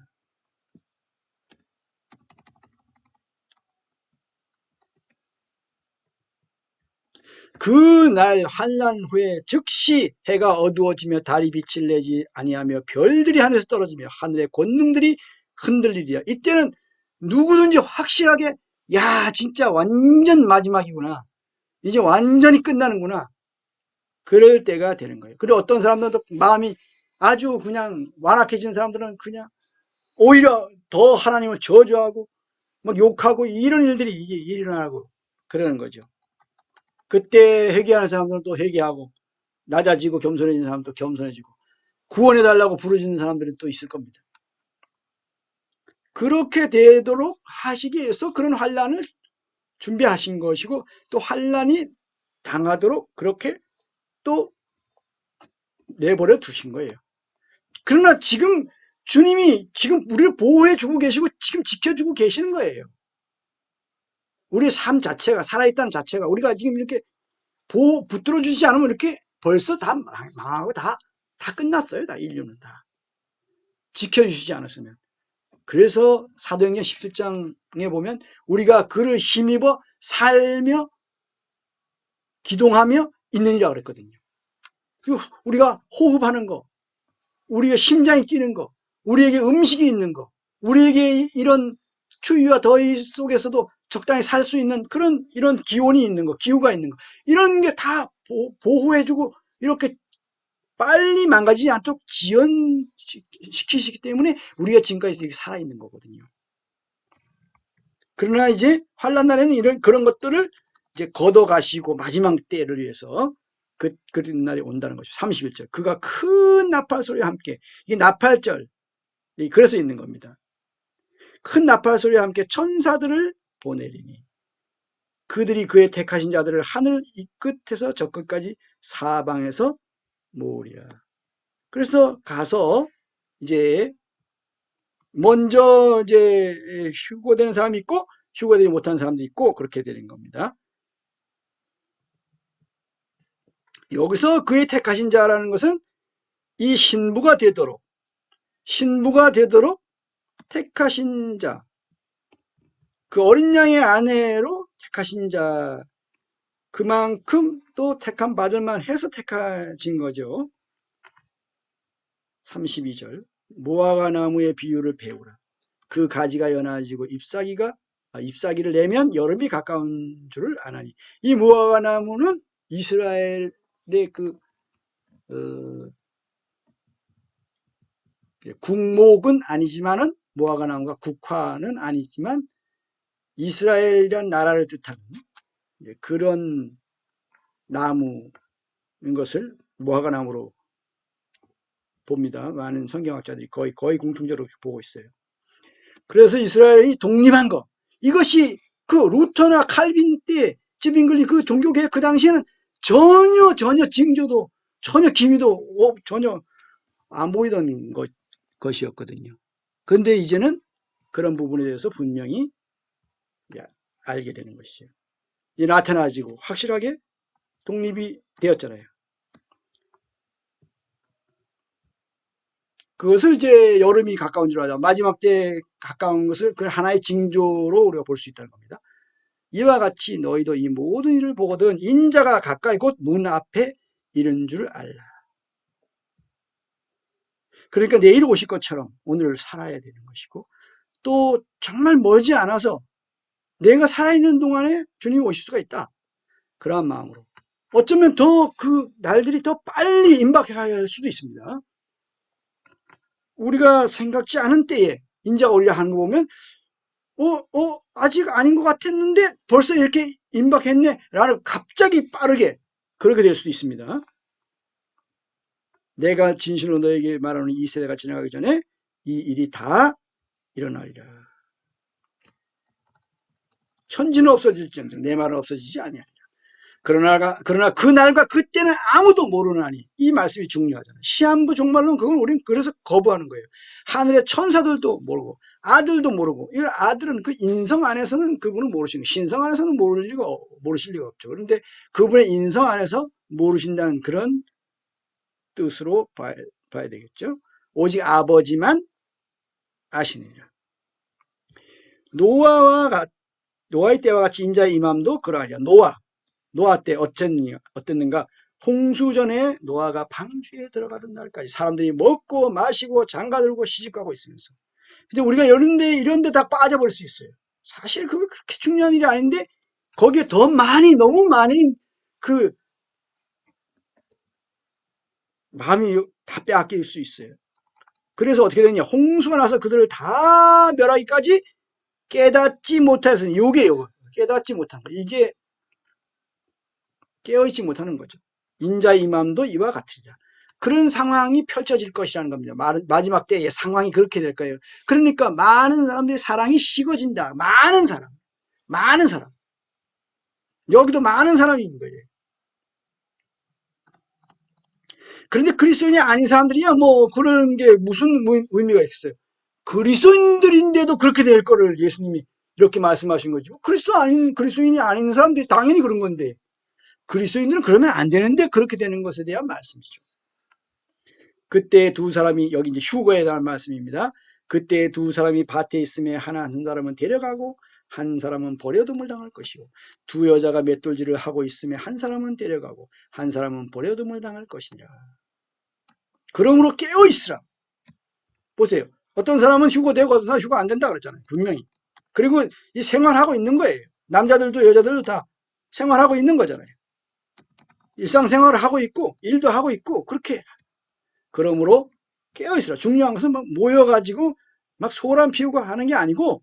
그 날 환난 후에 즉시 해가 어두워지며 달이 빛을 내지 아니하며 별들이 하늘에서 떨어지며 하늘의 권능들이 흔들리리라. 이때는 누구든지 확실하게 야 진짜 완전 마지막이구나. 이제 완전히 끝나는구나. 그럴 때가 되는 거예요. 그리고 어떤 사람들도 마음이 아주 그냥 완악해진 사람들은 그냥 오히려 더 하나님을 저주하고 막 욕하고 이런 일들이 이게 일어나고 그러는 거죠. 그때 회개하는 사람들은 또 회개하고 낮아지고 겸손해진 사람도 겸손해지고 구원해달라고 부르짖는 사람들은 또 있을 겁니다. 그렇게 되도록 하시기 위해서 그런 환난을 준비하신 것이고 또 환난이 당하도록 그렇게 또 내버려 두신 거예요. 그러나 지금 주님이 지금 우리를 보호해 주고 계시고 지금 지켜주고 계시는 거예요. 우리의 삶 자체가 살아있다는 자체가 우리가 지금 이렇게 붙들어 주지 않으면 이렇게 벌써 다 망하고 다 끝났어요. 다 인류는 다 지켜주시지 않았으면. 그래서 사도행전 17장에 보면 우리가 그를 힘입어 살며 기동하며 있느니라 그랬거든요. 그리고 우리가 호흡하는 거, 우리의 심장이 뛰는 거, 우리에게 음식이 있는 거, 우리에게 이런 추위와 더위 속에서도 적당히 살 수 있는 그런 이런 기온이 있는 거, 기후가 있는 거, 이런 게 다 보호해주고 이렇게 빨리 망가지지 않도록 지연시키시기 때문에 우리가 지금까지 이렇게 살아있는 거거든요. 그러나 이제 환난 날에는 이런 그런 것들을 이제 걷어가시고 마지막 때를 위해서 그런 날이 온다는 거죠. 31절. 그가 큰 나팔 소리와 함께 이게 나팔절 그래서 있는 겁니다. 큰 나팔 소리와 함께 천사들을 보내리니 그들이 그의 택하신 자들을 하늘 이 끝에서 저 끝까지 사방에서 모으리라. 그래서 가서 이제 먼저 이제 휴거되는 사람이 있고 휴거되지 못한 사람도 있고 그렇게 되는 겁니다. 여기서 그의 택하신 자라는 것은 이 신부가 되도록 택하신 자, 그 어린 양의 아내로 택하신 자, 그만큼 또 택함 받을만 해서 택하신 거죠. 32절. 무화과 나무의 비유를 배우라. 그 가지가 연해지고 잎사귀를 내면 여름이 가까운 줄을 아나니. 이 무화과 나무는 이스라엘의 국목은 아니지만은 무화과 나무가 국화는 아니지만 이스라엘이란 나라를 뜻하는 그런 나무인 것을 무화과 나무로 봅니다. 많은 성경학자들이 거의 공통적으로 보고 있어요. 그래서 이스라엘이 독립한 것, 이것이 그 루터나 칼빈 때 쯔빙글리 그 종교개혁 그 당시에는 전혀 징조도 전혀 기미도 전혀 안 보이던 것이었거든요. 그런데 이제는 그런 부분에 대해서 분명히 알게 되는 것이죠. 이제 나타나지고 확실하게 독립이 되었잖아요. 그것을 이제 여름이 가까운 줄 알자. 마지막 때 가까운 것을 그 하나의 징조로 우리가 볼 수 있다는 겁니다. 이와 같이 너희도 이 모든 일을 보거든 인자가 가까이 곧 문 앞에 이른 줄 알라. 그러니까 내일 오실 것처럼 오늘 살아야 되는 것이고 또 정말 멀지 않아서 내가 살아있는 동안에 주님이 오실 수가 있다. 그러한 마음으로 어쩌면 더 그 날들이 더 빨리 임박할 수도 있습니다. 우리가 생각지 않은 때에 인자가 오리라 하는 거 보면 아직 아닌 것 같았는데 벌써 이렇게 임박했네 라는 갑자기 빠르게 그렇게 될 수도 있습니다. 내가 진실로 너에게 말하는 이 세대가 지나가기 전에 이 일이 다 일어나리라. 천지는 없어질지언정 내 말은 없어지지 아니하리라. 그러나 그 날과 그때는 아무도 모르나니. 이 말씀이 중요하잖아요. 시한부 종말론, 그걸 우리는 그래서 거부하는 거예요. 하늘의 천사들도 모르고 아들도 모르고, 이 아들은 그 인성 안에서는 그분은 모르시는, 신성 안에서는 모르실 리가 없죠. 그런데 그분의 인성 안에서 모르신다는 그런 뜻으로 봐야 되겠죠. 오직 아버지만 아시느니라. 노아의 때와 같이 인자의 임함도 그러하리라. 노아 때 어땠는가? 홍수 전에 노아가 방주에 들어가던 날까지 사람들이 먹고 마시고 장가들고 시집가고 있으면서. 근데 우리가 이런 데 다 빠져버릴 수 있어요. 사실 그게 그렇게 중요한 일이 아닌데 거기에 더 많이, 너무 많이 그 마음이 다 빼앗길 수 있어요. 그래서 어떻게 되냐? 홍수가 나서 그들을 다 멸하기까지 깨닫지 못해서, 요게 깨닫지 못한 거. 이게 깨어있지 못하는 거죠. 인자의 임함도 이와 같으리라. 그런 상황이 펼쳐질 것이라는 겁니다. 마지막 때의 상황이 그렇게 될 거예요. 그러니까 많은 사람들의 사랑이 식어진다. 많은 사람. 여기도 많은 사람이 있는 거예요. 그런데 그리스도인이 아닌 사람들이야 뭐 그런 게 무슨 의미가 있겠어요. 그리스도인들인데도 그렇게 될 거를 예수님이 이렇게 말씀하신 거죠. 그리스도인이 아닌 사람들이 당연히 그런 건데, 그리스도인들은 그러면 안 되는데 그렇게 되는 것에 대한 말씀이죠. 그때 두 사람이, 여기 이제 휴거에 대한 말씀입니다. 그때 두 사람이 밭에 있음에 한 사람은 데려가고 한 사람은 버려둠을 당할 것이고, 두 여자가 맷돌질을 하고 있음에 한 사람은 데려가고 한 사람은 버려둠을 당할 것이니라. 그러므로 깨어 있으라. 보세요. 어떤 사람은 휴거되고 어떤 사람은 휴거 안 된다 그랬잖아요. 분명히. 그리고 이 생활하고 있는 거예요. 남자들도 여자들도 다 생활하고 있는 거잖아요. 일상생활을 하고 있고 일도 하고 있고 그렇게. 그러므로 깨어있으라. 중요한 것은 막 모여가지고 막 소란 피우고 하는 게 아니고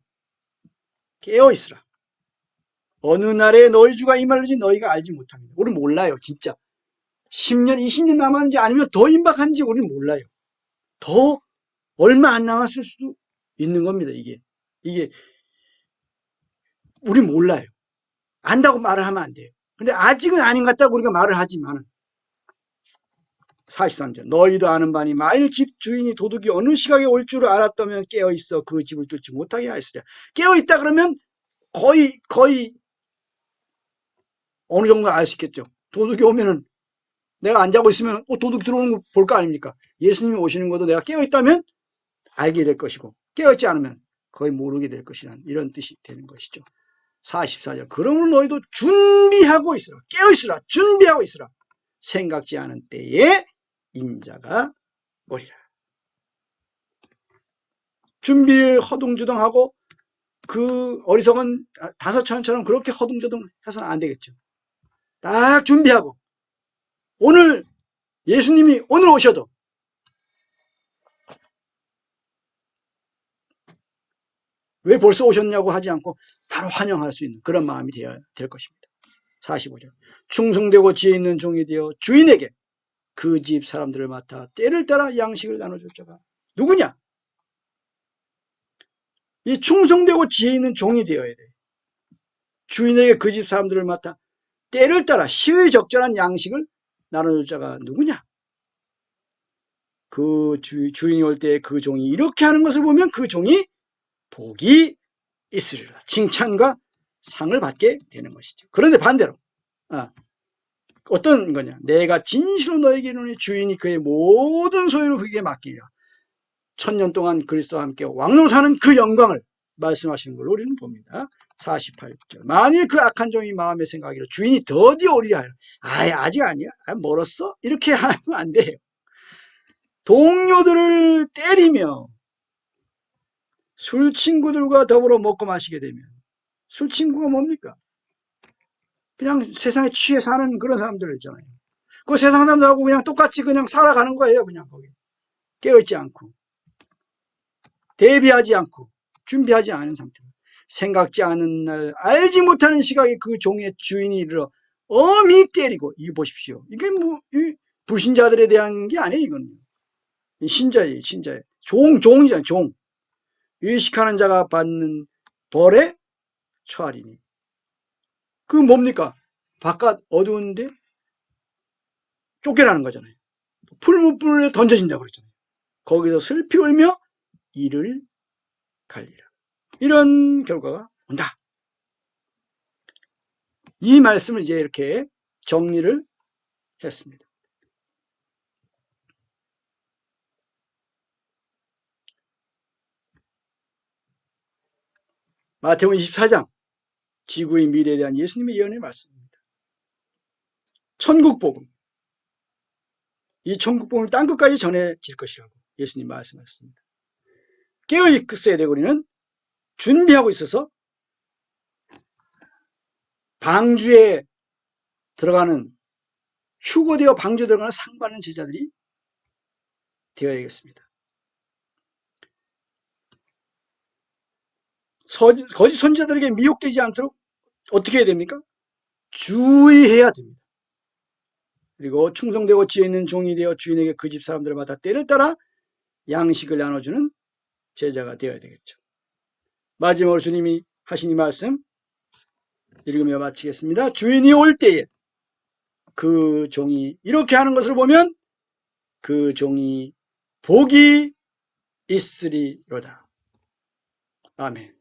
깨어있으라. 어느 날에 너희 주가 임할는지 너희가 알지 못합니다. 우리는 몰라요. 진짜 10년 20년 남았는지 아니면 더 임박한지 우리는 몰라요. 더 얼마 안 남았을 수도 있는 겁니다. 이게 우리 몰라요. 안다고 말을 하면 안 돼요. 근데 아직은 아닌 것 같다고 우리가 말을 하지만, 43절 너희도 아는 바니 만일 집 주인이 도둑이 어느 시각에 올 줄 알았다면 깨어있어 그 집을 뚫지 못하게 하였으랴. 깨어있다 그러면 거의 어느 정도 알 수 있겠죠. 도둑이 오면은 내가 안 자고 있으면 도둑 들어오는 거 볼 거 아닙니까? 예수님이 오시는 것도 내가 깨어있다면 알게 될 것이고 깨어있지 않으면 거의 모르게 될 것이라는 이런 뜻이 되는 것이죠. 44절 그러므로 너희도 준비하고 있으라. 깨어있으라. 준비하고 있으라. 생각지 않은 때에 인자가 오리라. 준비를 허둥지둥하고 그 어리석은 다섯천처럼 그렇게 허둥지둥 해서는 안 되겠죠. 딱 준비하고, 오늘 예수님이 오늘 오셔도 왜 벌써 오셨냐고 하지 않고 바로 환영할 수 있는 그런 마음이 되어야 될 것입니다. 45절 충성되고 지혜 있는 종이 되어 주인에게 그 집 사람들을 맡아 때를 따라 양식을 나눠줄 자가 누구냐? 이 충성되고 지혜 있는 종이 되어야 돼. 주인에게 그 집 사람들을 맡아 때를 따라 시의 적절한 양식을 나눠줄 자가 누구냐? 그 주인이 올 때 그 종이 이렇게 하는 것을 보면 그 종이 복이 있으리라. 칭찬과 상을 받게 되는 것이죠. 그런데 반대로 어떤 거냐? 내가 진실로 너에게 이르노니 주인이 그의 모든 소유를 그에게 맡기리라. 1000년 동안 그리스도와 함께 왕노사는 그 영광을 말씀하시는 걸로 우리는 봅니다. 48절 만일 그 악한 종이 마음에 생각하기로 주인이 더디 오리라 하여 아직 아니야 멀었어 이렇게 하면 안 돼요. 동료들을 때리며 술 친구들과 더불어 먹고 마시게 되면, 술 친구가 뭡니까? 그냥 세상에 취해 사는 그런 사람들 있잖아요. 그 세상 사람들하고 그냥 똑같이 그냥 살아가는 거예요. 그냥 거기 깨어있지 않고 대비하지 않고 준비하지 않은 상태. 생각지 않은 날 알지 못하는 시각에 그 종의 주인이 이르러 엄히 때리고, 이거 보십시오. 이게 뭐 불신자들에 대한 게 아니에요. 이건 신자예요. 신자예요. 종이잖아요. 종. 의식하는 자가 받는 벌에 처하리니. 그 뭡니까? 바깥 어두운데 쫓겨나는 거잖아요. 풀무불에 던져진다고 그랬잖아요. 거기서 슬피 울며 이를 갈리라. 이런 결과가 온다. 이 말씀을 이제 이렇게 정리를 했습니다. 마태복음 24장, 지구의 미래에 대한 예수님의 예언의 말씀입니다. 천국복음, 이 천국복음이 땅끝까지 전해질 것이라고 예수님 말씀하셨습니다. 깨어 있어야 되고 우리는 준비하고 있어서 방주에 들어가는, 휴거되어 방주에 들어가는 상 받는 제자들이 되어야겠습니다. 거짓 선지자들에게 미혹되지 않도록 어떻게 해야 됩니까? 주의해야 됩니다. 그리고 충성되고 지혜 있는 종이 되어 주인에게 그 집 사람들마다 때를 따라 양식을 나눠주는 제자가 되어야 되겠죠. 마지막으로 주님이 하신 이 말씀 읽으며 마치겠습니다. 주인이 올 때에 그 종이 이렇게 하는 것을 보면 그 종이 복이 있으리로다. 아멘.